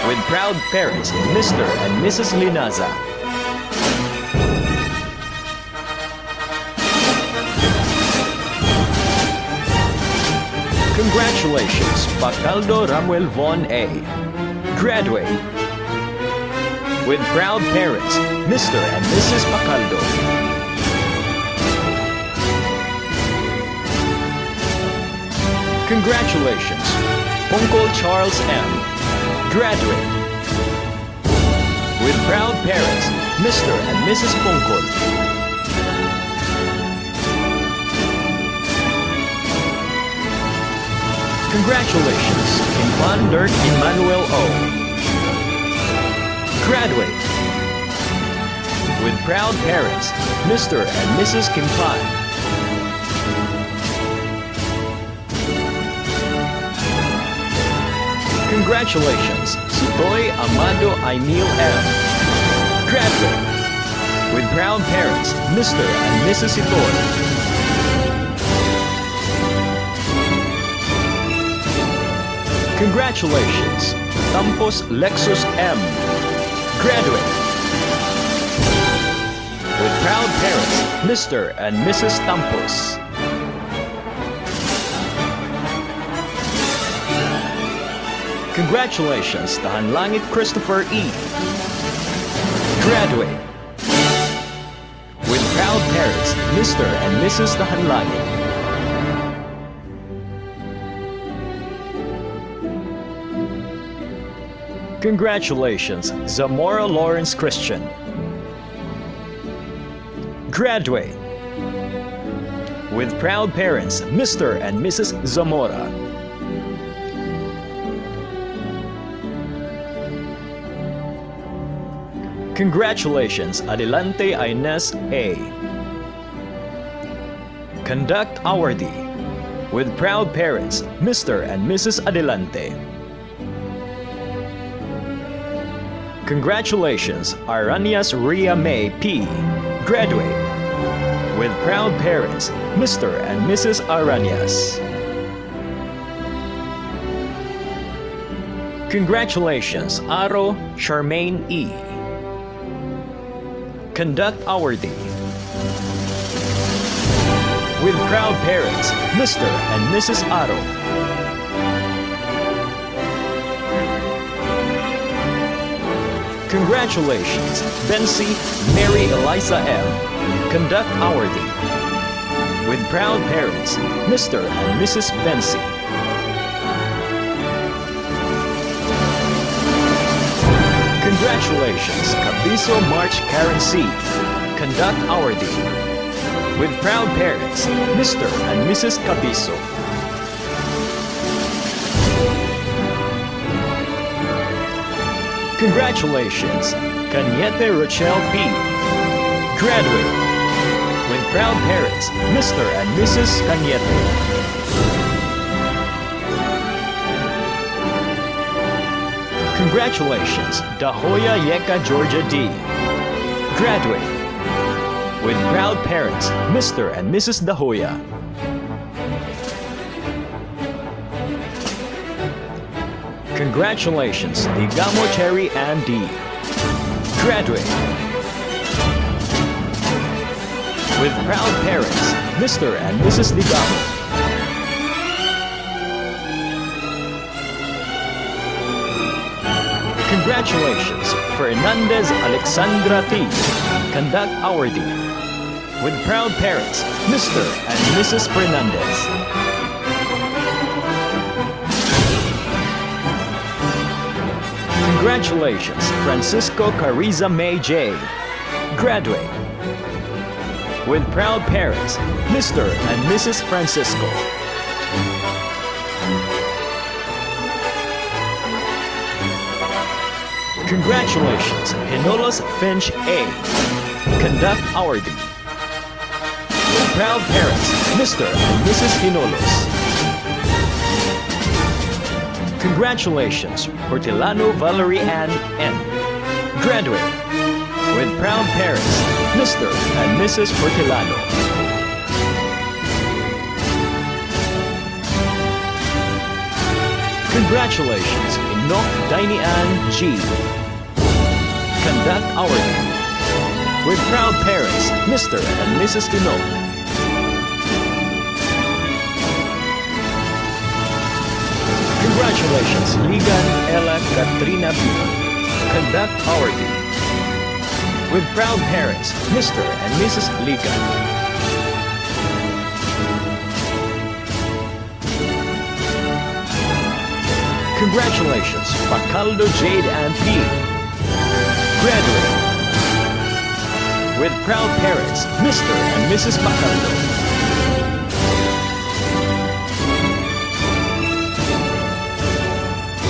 With proud parents, Mr. and Mrs. Linaza. Congratulations, Pacaldo Ramuel Von A. Graduate. With proud parents, Mr. and Mrs. Pacaldo. Congratulations, Uncle Charles M. Graduate. With proud parents, Mr. and Mrs. Pungkol. Congratulations, Kimpan Dirk Emmanuel O. Graduate. With proud parents, Mr. and Mrs. Kimpan. Congratulations, Sutoy Amado Aimil M. Graduate. With proud parents, Mr. and Mrs. Itoy. Congratulations, Campos Lexus M. Graduate. With proud parents, Mr. and Mrs. Campos. Congratulations, Tahanlangit Christopher E. Graduate. With proud parents, Mr. and Mrs. Tahanlangit. Congratulations, Zamora Lawrence Christian. Graduate. With proud parents, Mr. and Mrs. Zamora. Congratulations, Adelante Ines A. Conduct awardee. With proud parents, Mr. and Mrs. Adelante. Congratulations, Aranias Ria May P. Graduate. With proud parents, Mr. and Mrs. Aranias. Congratulations, Aro Charmaine E. Conduct awardee. With proud parents, Mr. and Mrs. Aro. Congratulations, Bency Mary Eliza M. Conduct awardee. With proud parents, Mr. and Mrs. Bency. Congratulations, Cabiso March Karen C. Conduct awardee. With proud parents, Mr. and Mrs. Cabiso. Congratulations, Cañete Rochelle P. Graduate. With proud parents, Mr. and Mrs. Cañete. Congratulations, Dahoya Yeka Georgia D. Graduate. With proud parents, Mr. and Mrs. Dahoya. Congratulations, Digamo Cherry Ann D. Graduate. With proud parents, Mr. and Mrs. Digamo. Congratulations, Fernandez Alexandra T. Conduct awardee. With proud parents, Mr. and Mrs. Fernandez. Congratulations, Francisco Cariza May J. Graduate. With proud parents, Mr. and Mrs. Francisco. Congratulations, Hinolos Finch A. Conduct awardee. With proud parents, Mr. and Mrs. Hinolos. Congratulations, Hortilano Valerie Ann N. Graduate. With proud parents, Mr. and Mrs. Hortilano. Congratulations, Inok Dainian G. Conduct awardee. With proud parents, Mr. and Mrs. Inok. Congratulations, Ligan Ella Katrina B. Conduct awardee. With proud parents, Mr. and Mrs. Ligan. Congratulations, Pacaldo Jade and P. Graduate. With proud parents, Mr. and Mrs. Pacaldo.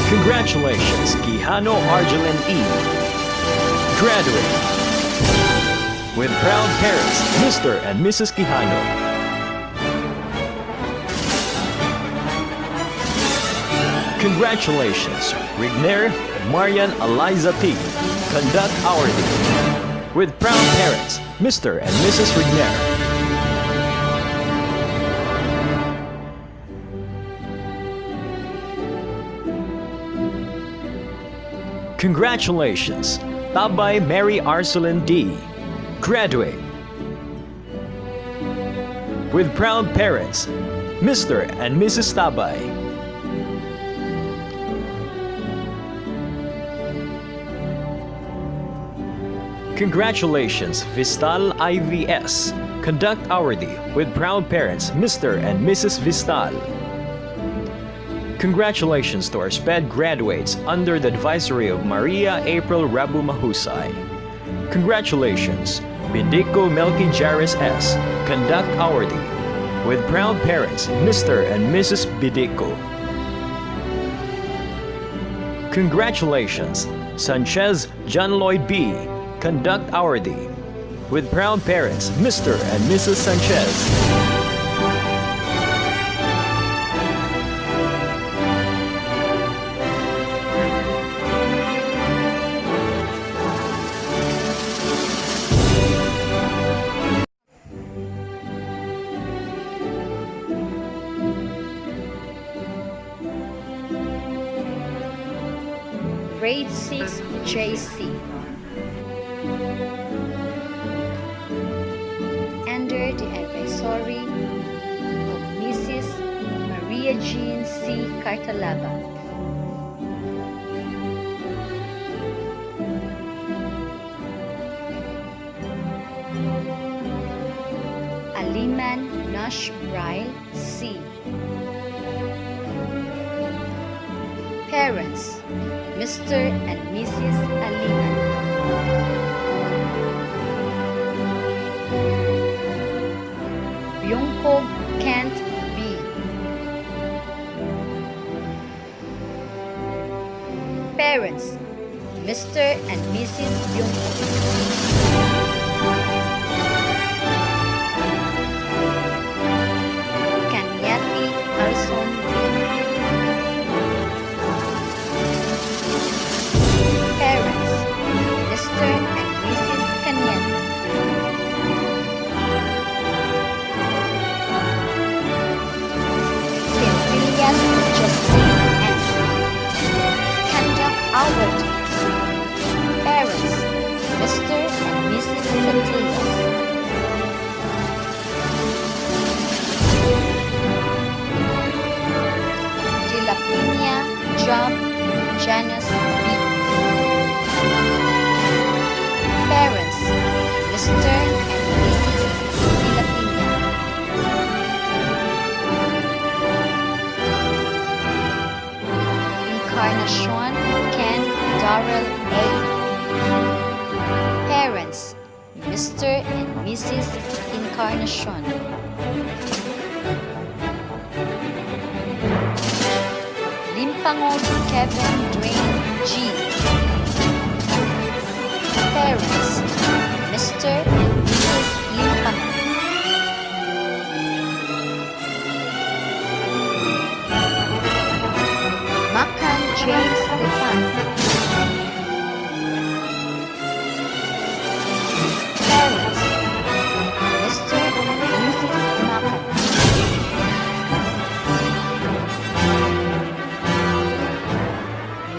Congratulations, Quijano Argelin E. Graduate. With proud parents, Mr. and Mrs. Quijano. Congratulations, Rigner Marian Eliza P. Conduct awardee. With proud parents, Mr. and Mrs. Rigner. Congratulations, Tabay Mary Arcelin D. Graduate. With proud parents, Mr. and Mrs. Tabay. Congratulations, Vistal IVS. Conduct awardee. With proud parents, Mr. and Mrs. Vistal. Congratulations to our SPED graduates under the advisory of Maria April Rabu Mahusay. Congratulations, Bindico Melky Jaris S. Conduct awardee. With proud parents, Mr. and Mrs. Bidico. Congratulations, Sanchez John Lloyd B. conduct awardee. With proud parents, Mr. and Mrs. Sanchez. Grade 6 JC. Under the advisory of Mrs. Maria Jean C. Cartalaba. Aliman Nash Braille C. Parents, Mr. and Mrs. Aliman. Byungkog Kent B. Parents, Mr. and Mrs. Byungkog. Kanyati Alson B. Parents, Mr. and Mrs. Kanyati. Sylvia's Justine N. Conduct awardee. Parents, Mr. and Mrs. Santillas. De La Pina Job Janice B. Parents, Mr. and Mrs. De La Pina. Encarnacion Ken Darrell A. Parents, Mr. and Mrs. Encarnacion. Limpangog Kevin Drain G. Parents, Mr. and Mrs. Limpangog. Makan James Stefan. Parents, Mr. and Mrs. Makan.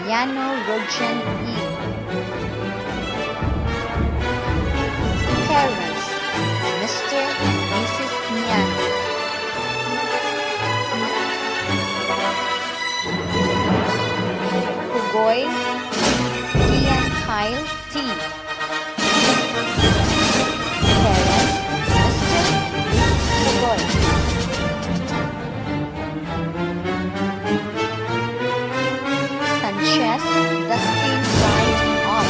Miano Rojan E. Parents, Mr. and Mrs. Miano. Pugoy Ian Kyle T. Parents, Mr. and Mrs. Pugoy. Sanchez Dustin Wright on.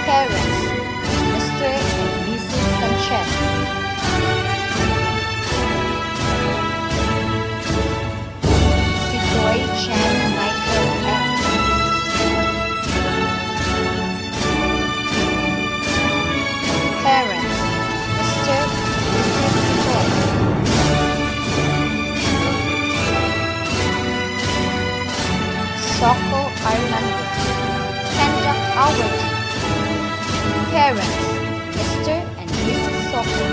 Parents, Mr. and Mrs. Sanchez. Sidoy Chen Michael M. Parents, Mr. and Mrs. Sidoy. Soko Armando. Conduct awardee. Parents, Mr. and Mrs. Soko.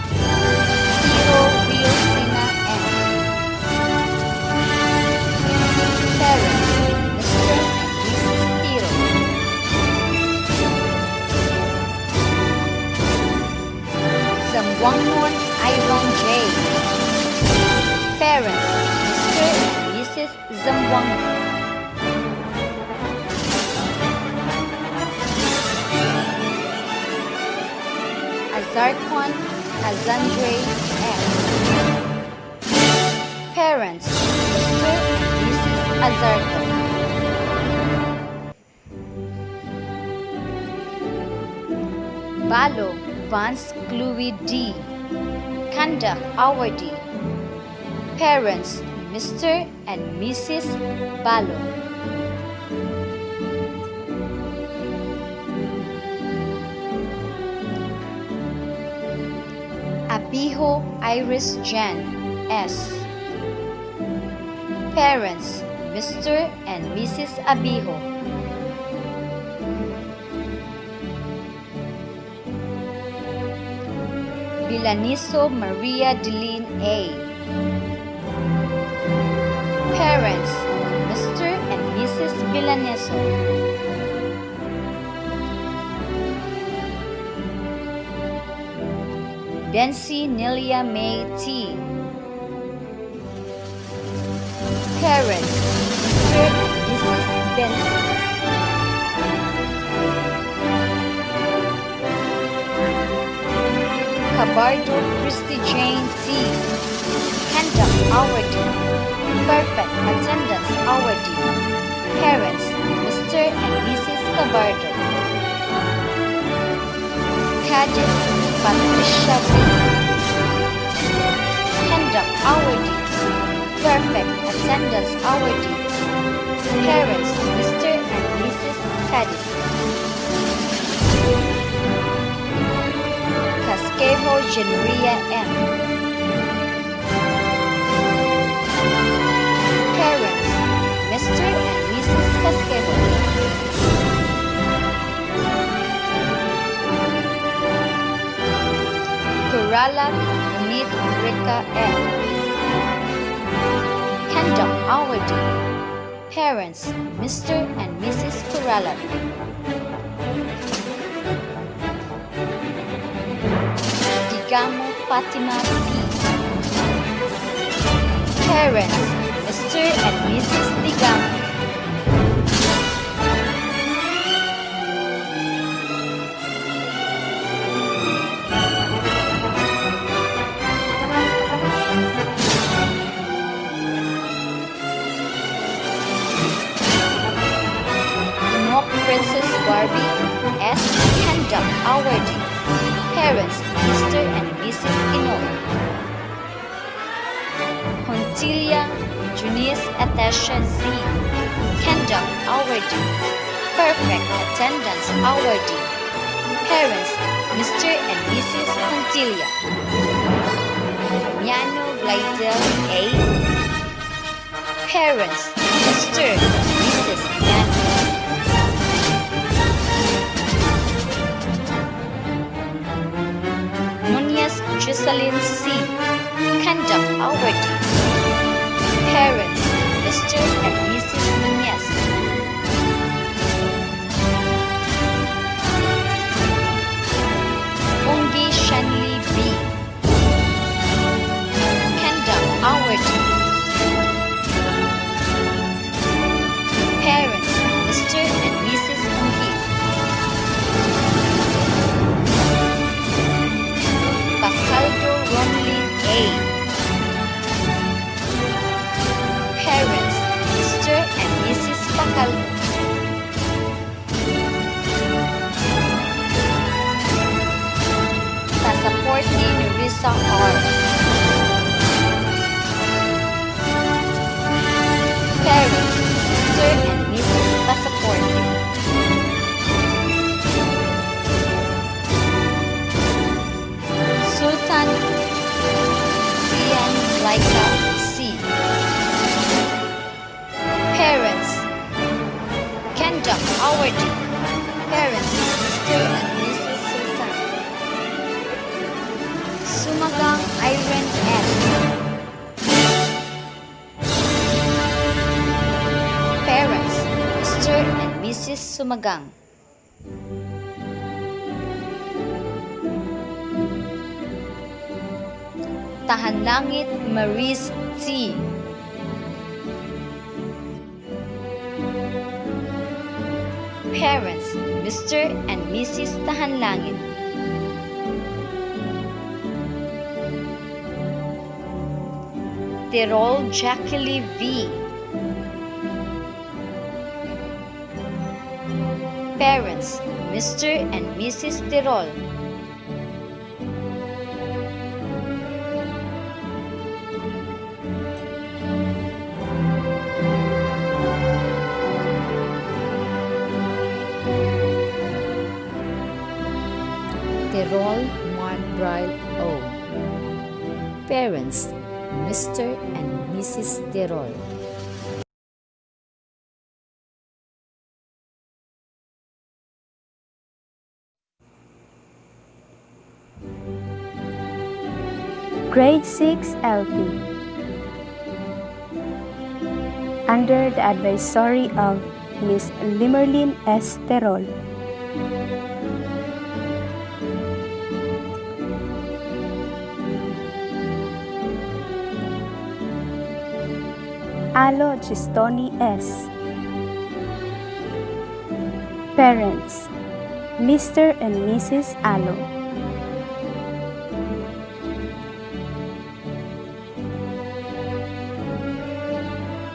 Hero Rio Sina M. Parents, Mr. and Mrs. Hero. Zamwangon Iron J. Parents, Mr. and Mrs. Zamwangon. Azarquan Azandre M. Parents, Mr. and Mrs. Azarquan. Balo Vance Chloe D. Conduct awardee. Parents, Mr. and Mrs. Balo. Abijo Iris Jan S. Parents, Mr. and Mrs. Abijo. Vilaniso Maria Deline A. Parents, Mr. and Mrs. Vilaniso. Dency Nelia May T. Parents, Mr. and Mrs. Benson. Cabardo Christy Jane T. Conduct awardee. Perfect attendance awardee. Parents, Mr. and Mrs. Cabardo. Cadis Patricia B. Conduct awardee. Perfect attendance awardee. Parents, Mr. and Mrs. Cadis. Casquejo Genria M. Parents, Mr. and Mrs. Casquejo. Corrala Unit Rica M. Conduct awardee. Parents, Mr. and Mrs. Corrala. Digamo Fatima P. Parents, Mr. and Mrs. Digamo. Inok Princess Barbie S. Conduct awardee. Parents, Mr. and Mrs. Inok. Hontilia Junice Atasha Z. Conduct awardee. Perfect attendance awardee. Parents, Mr. and Mrs. Hontilia. Miano Glidel A. Parents, Mr. and Mrs. Miano. Jocelyn C. Conduct awardee. Parents, Mr. and Mrs. Nunez. Ungi Shanli B. Conduct awardee. Parents, Mr. and Mrs. Ungi. Bacaldo Ronlin A. Parents, Mr. and Mrs. Bacaldo. Pasaporte Nerissa R. Parents, Mr. and Mrs. Pasaporte. Sultan Ian Laika C. Parents, Conduct awardee. Parents, Mr. and Mrs. Sultan. Sumagang Iron S. Parents, Mr. and Mrs. Sumagang. Tahanlangit Maris T. Parents, Mr. and Mrs. Tahanlangit. Tirol Jacqueline V. Parents, Mr. and Mrs. Tirol. Terol Mark Bryle O. Parents, Mr. and Mrs. Terol. Grade 6 LP. Under the advisory of Miss Limerlin S. Terol. Alo Gistoni S. Parents, Mr. and Mrs. Alo.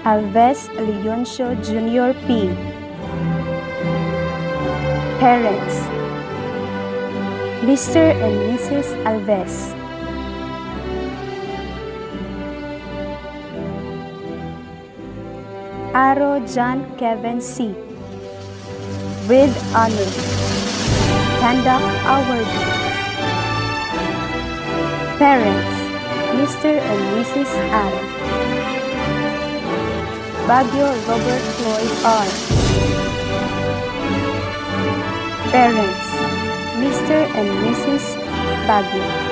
Alves Leoncio Jr. P. Parents, Mr. and Mrs. Alves. Aro John Kevin C. With honor, conduct award. Parents, Mr. and Mrs. Aro. Baguio Robert Floyd R. Parents, Mr. and Mrs. Baguio.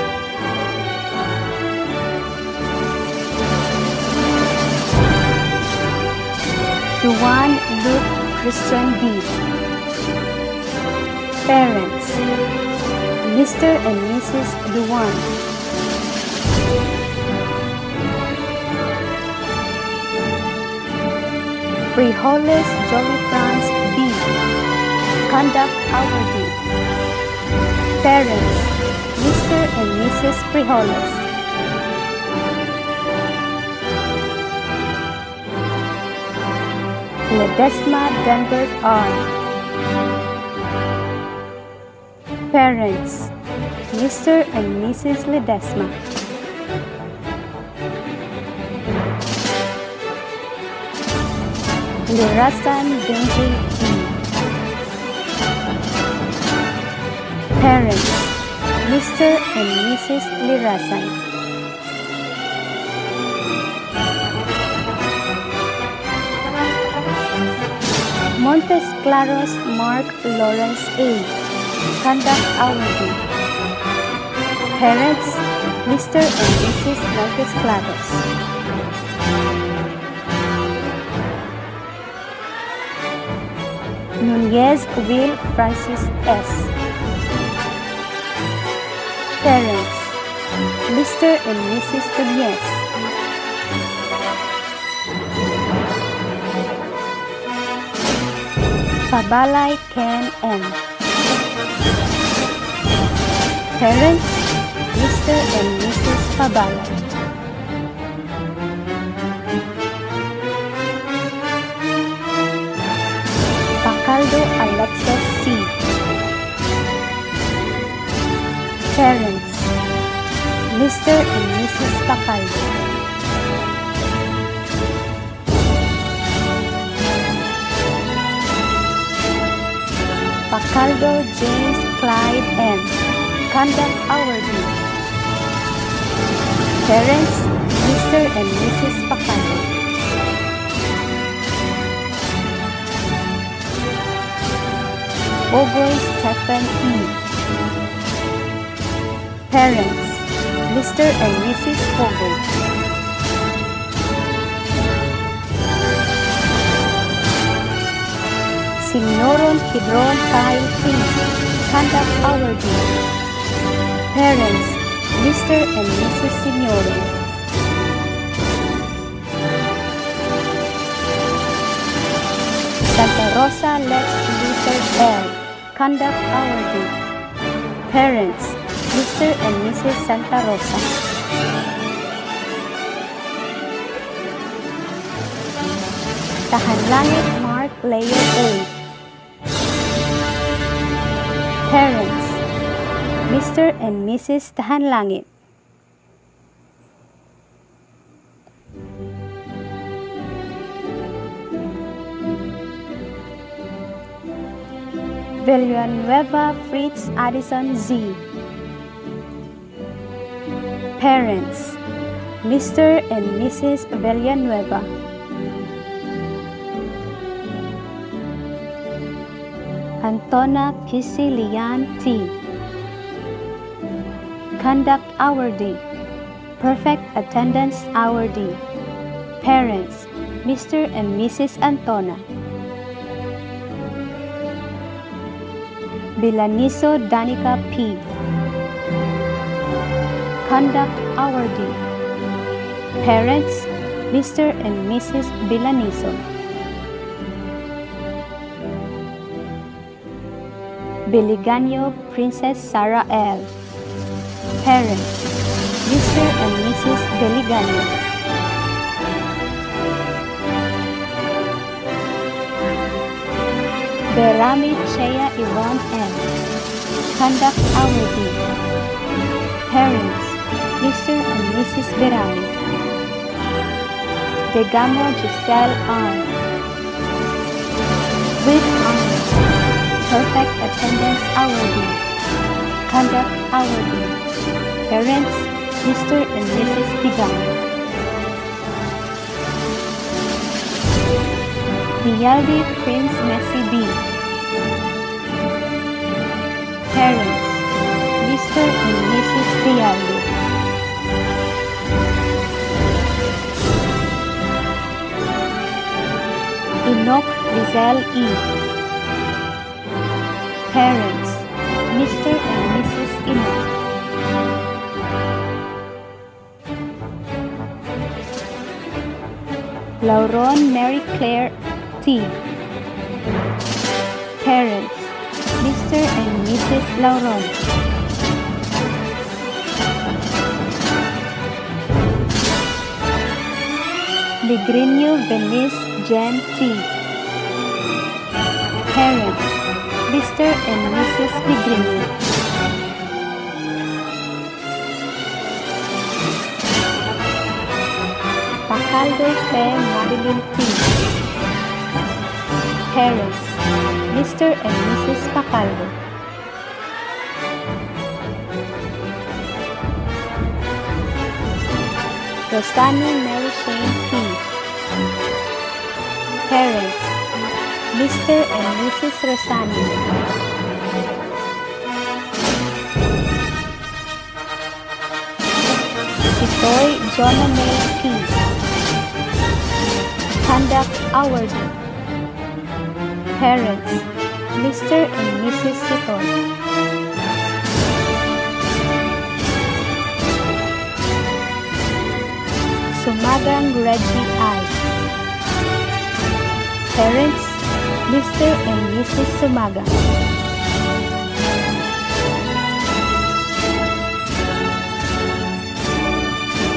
Juan Luke Christian D. Parents, Mr. and Mrs. Duan. Frijoles Jolly France B. Conduct awardee. Parents, Mr. and Mrs. Frijoles. Ledesma Denbert R. Parents, Mr. and Mrs. Ledesma. Lirasan Benji E. Parents, Mr. and Mrs. Lirasan. Montes Claros Mark Lawrence A. Conduct awardee. Parents, Mr. and Mrs. Montes Claros. Nunez Will Francis S. Parents, Mr. and Mrs. Nunez. Pabalay Ken M. Parents, Mr. and Mrs. Pabalay. Pacaldo Alexis C. Parents, Mr. and Mrs. Pacaldo. Pacaldo James Clyde M. Conduct awardee. Parents, Mr. and Mrs. Pacaldo. Oboy Stephen E. Parents, Mr. and Mrs. Oboy. Signoron Kidron Kyle P. Conduct awardee. Parents, Mr. and Mrs. Signoron. Santa Rosa Lex Luther L. Conduct awardee. Parents, Mr. and Mrs. Santa Rosa. Tahanlangit Mark Layer A. Parents, Mr. and Mrs. Tahanlangit. Villanueva Fritz Addison Z. Parents, Mr. and Mrs. Villanueva. Antona Kisilian T. Conduct awardee. Perfect attendance awardee. Parents, Mr. and Mrs. Antona. Bilaniso Danica P. Conduct awardee. Parents, Mr. and Mrs. Bilaniso. Biliganyo Princess Sarah L. Parents, Mr. and Mrs. Biliganyo. Berami Chea Yvonne M. Conduct awardee. Parents, Mr. and Mrs. Berami. Degamo Giselle R. With honor. Perfect attendance awardee. Conduct awardee. Parents, Mr. and Mrs. Degamo. Dialdi Prince Messi B. Parents, Mr. and Mrs. Dialdi. Enoch Rizal E. Parents, Mr. and Mrs. Enoch. Lauron Mary Claire T. Parents, Mr. and Mrs. Lauron. Ligrinio Venice Jen T. Parents, Mr. and Mrs. Ligrinio. Pacaldo Fe Marilyn T. Parents, Mr. and Mrs. Pacaldo. Rosani Mary Shane P. Parents, Mr. and Mrs. Rosani. Sitoy Jonna May P. Conduct awardee. Parents, Mr. and Mrs. Sitoy. Sumagang Reggie I. Parents, Mr. and Mrs. Sumagang.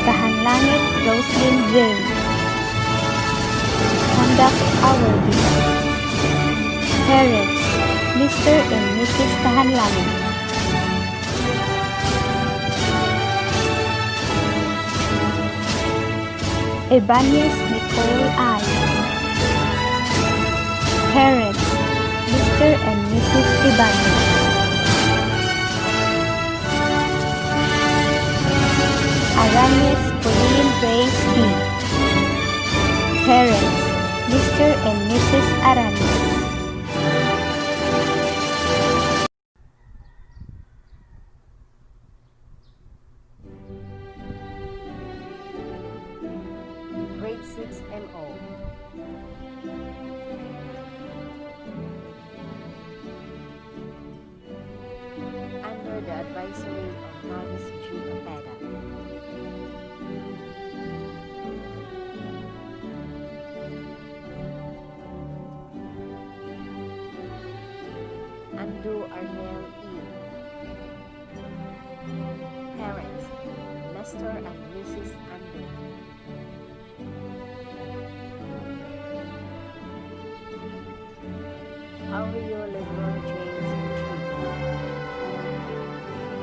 Kahanlangit Roslyn James. Conduct awardee. Parents, Mr. and Mrs. Kahanlangit. Ibanez Nicole I. Parents, Mr. and Mrs. Ibanez. Aramis Pauline Grace D. Parents, Mr. and Mrs. Aramis. Grade 6 MO. Under the advisory of Mavis G. Opeda. Andu Arnel E. Parents, Mr. and Mrs. Andu. Aurelio LeBron James Jr.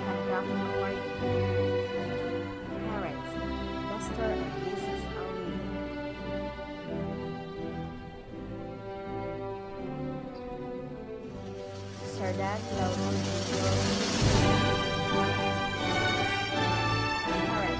Conduct awardee. Parents, Mr. and Mrs. Aurelio. Sardan Lauron Jr. Parents,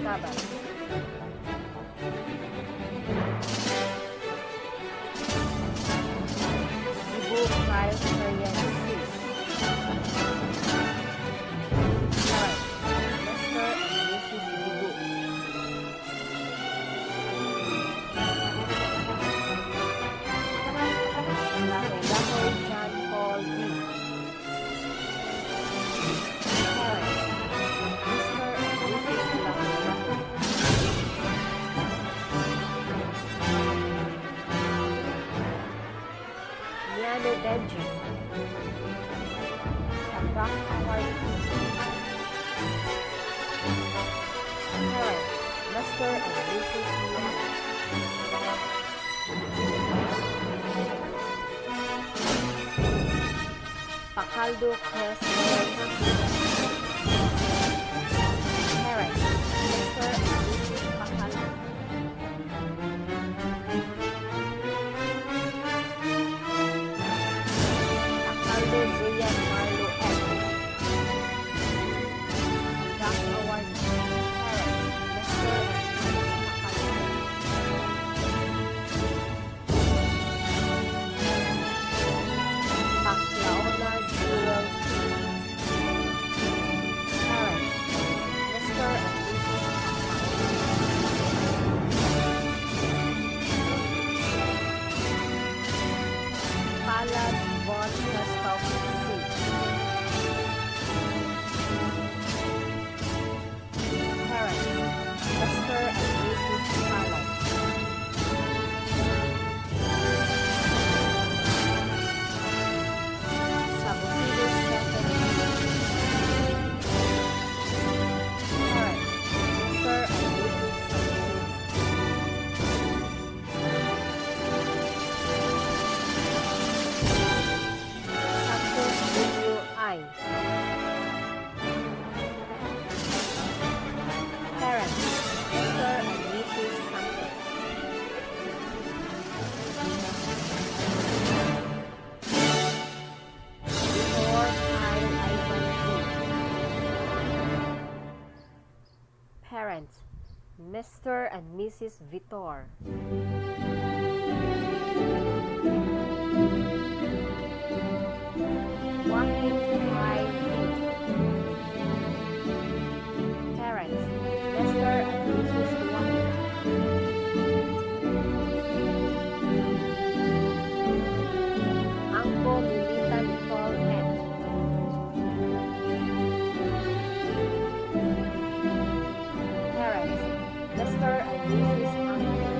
Sabat. Ibu Kyle Korean C. Parents, Mr. and Mrs. Ibu. Laho-Laho John Paul D. Parents, Mr. and Mrs. Laho-Laho. Niano Benji. Tabak Award. Parents, Mr. and Mrs. Lian. Pacaldo Crest. Parents, Mr. and Mrs. Pacaldo. Pacaldo Zian Marlo F. Jack Award. Parents, Mr. and Mrs. Pacaldo. Paclaona Jewel. Parents, Mr. and Mrs. Pacaldo. Palad Von Christoph C. Parents, Mr. and Mrs. Palad. Sabusido Stephanie. Parents, Mr. and Mrs. Sabusido. Santos Julio I. Parents, Mr. and Mrs. Santos. Before Kyle Ivan G. Parents, Mr. and Mrs. Vitor. Joaquin Kyle D. Parents, Mr. and Mrs. Joaquin. Angko Milita Nicole M. Parents, Mr. and Mrs. Angko.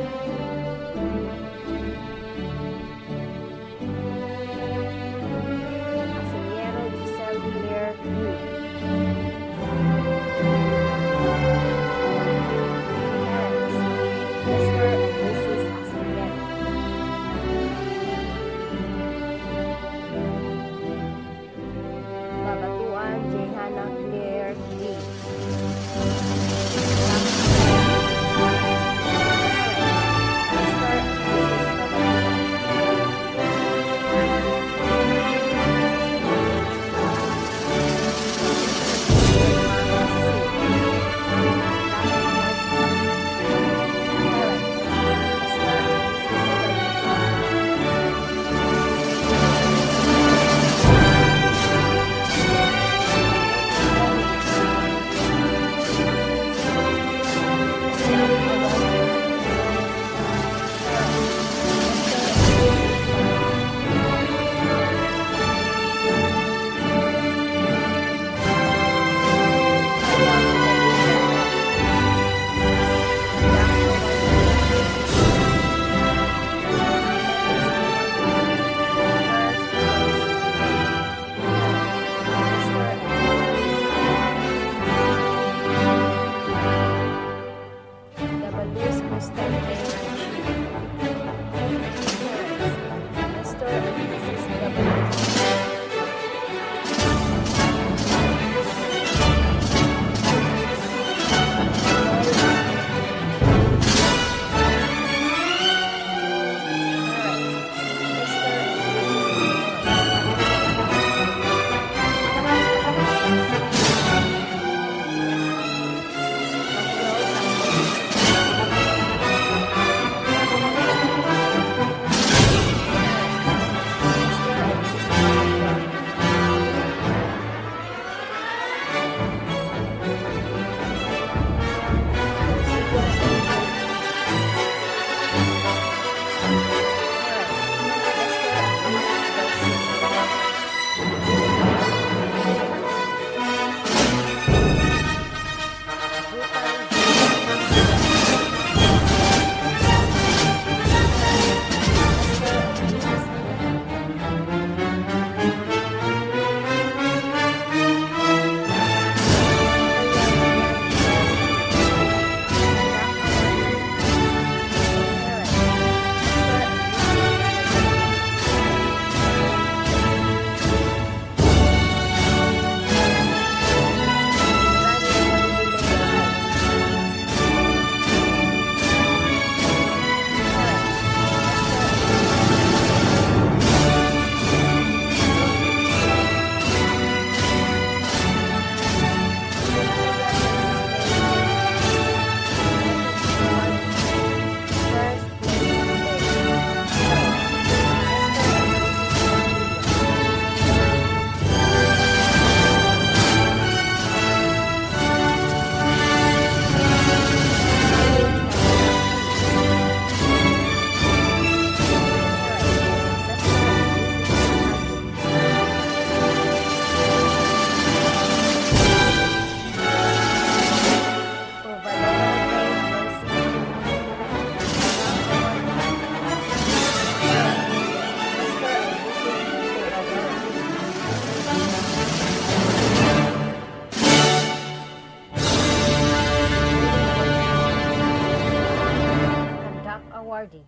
Awardee.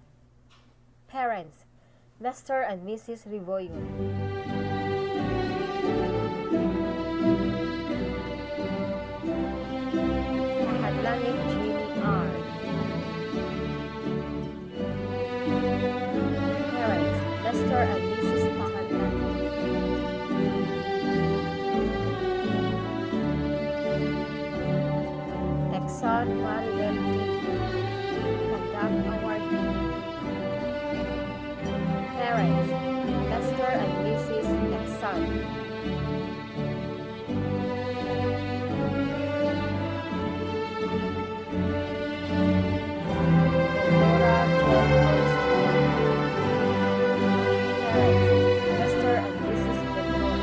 Parents, Mr. and Mrs. Riboyo. Mahadlangit Jimmy R. Parents, Mr. and Mrs. Mahadlangit. Texan Maribel T. Conduct Awardee. Parents, Mr. and Mrs. Texan. Dora Jones. Parents, Mr. and Mrs. Ventura.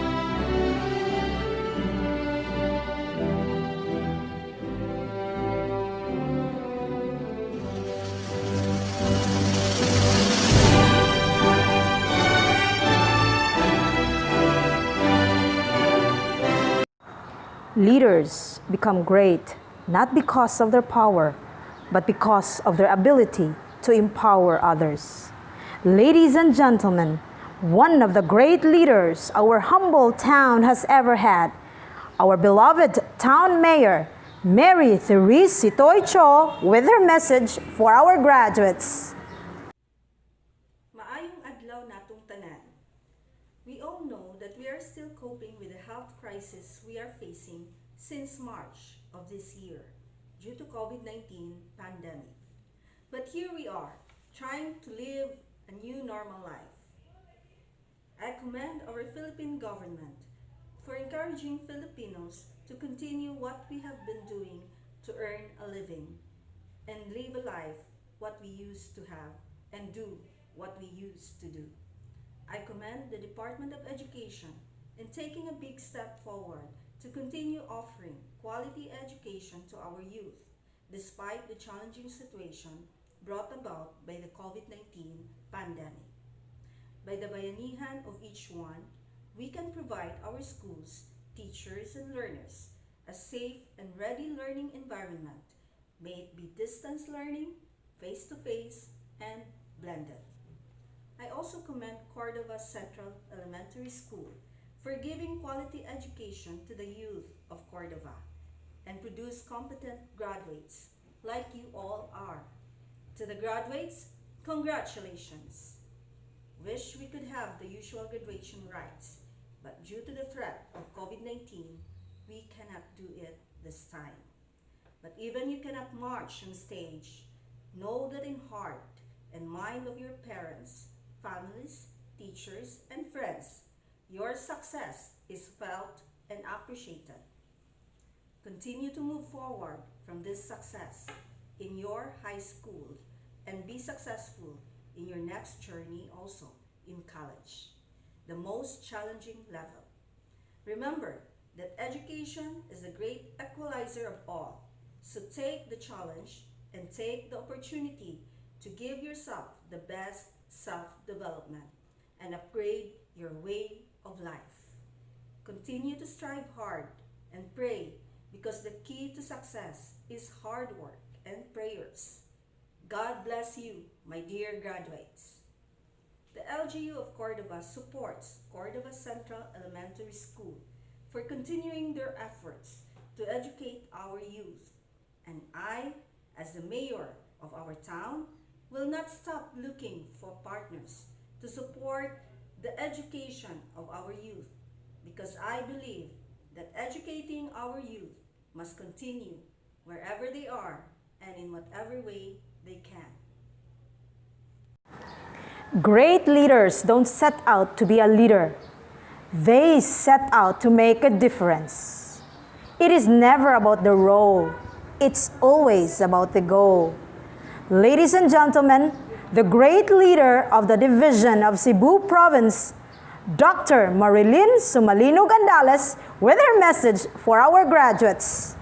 Leaders become great not because of their power, but because of their ability to empower others. Ladies and gentlemen, one of the great leaders our humble town has ever had, our beloved town mayor, Mary Therese Sitoy Cho, with her message for our graduates. Maayong adlaw natong tanan. We all know that we are still coping with the health crisis we are facing since March of this year due to COVID-19 pandemic. But here we are, trying to live a new normal life. I commend our Philippine government for encouraging Filipinos to continue what we have been doing to earn a living and live a life what we used to have and do what we used to do. I commend the Department of Education in taking a big step forward to continue offering quality education to our youth despite the challenging situation brought about by the COVID-19 pandemic. By the bayanihan of each one, we can provide our schools, teachers, and learners a safe and ready learning environment, may it be distance learning, face-to-face, and blended. I also commend Cordova Central Elementary School for giving quality education to the youth of Cordova and produce competent graduates like you all are. To the graduates, congratulations. Wish we could have the usual graduation rites, but due to the threat of COVID-19, we cannot do it this time. But even you cannot march on stage, know that in heart and mind of your parents, families, teachers, and friends, your success is felt and appreciated. Continue to move forward from this success in your high school and be successful in your next journey also in college, the most challenging level. Remember that education is the great equalizer of all, so take the challenge and take the opportunity to give yourself the best self-development and upgrade your way of life. Continue to strive hard and pray because the key to success is hard work and prayers. God bless you, my dear graduates. The LGU of Cordova supports Cordova Central Elementary School for continuing their efforts to educate our youth. And I, as the mayor of our town, will not stop looking for partners to support the education of our youth because I believe that educating our youth must continue wherever they are and in whatever way they can. Great leaders don't set out to be a leader. They set out to make a difference. It is never about the role. It's always about the goal. Ladies and gentlemen, the great leader of the Division of Cebu Province, Dr. Marilyn Sumalino Gandales, with her message for our graduates.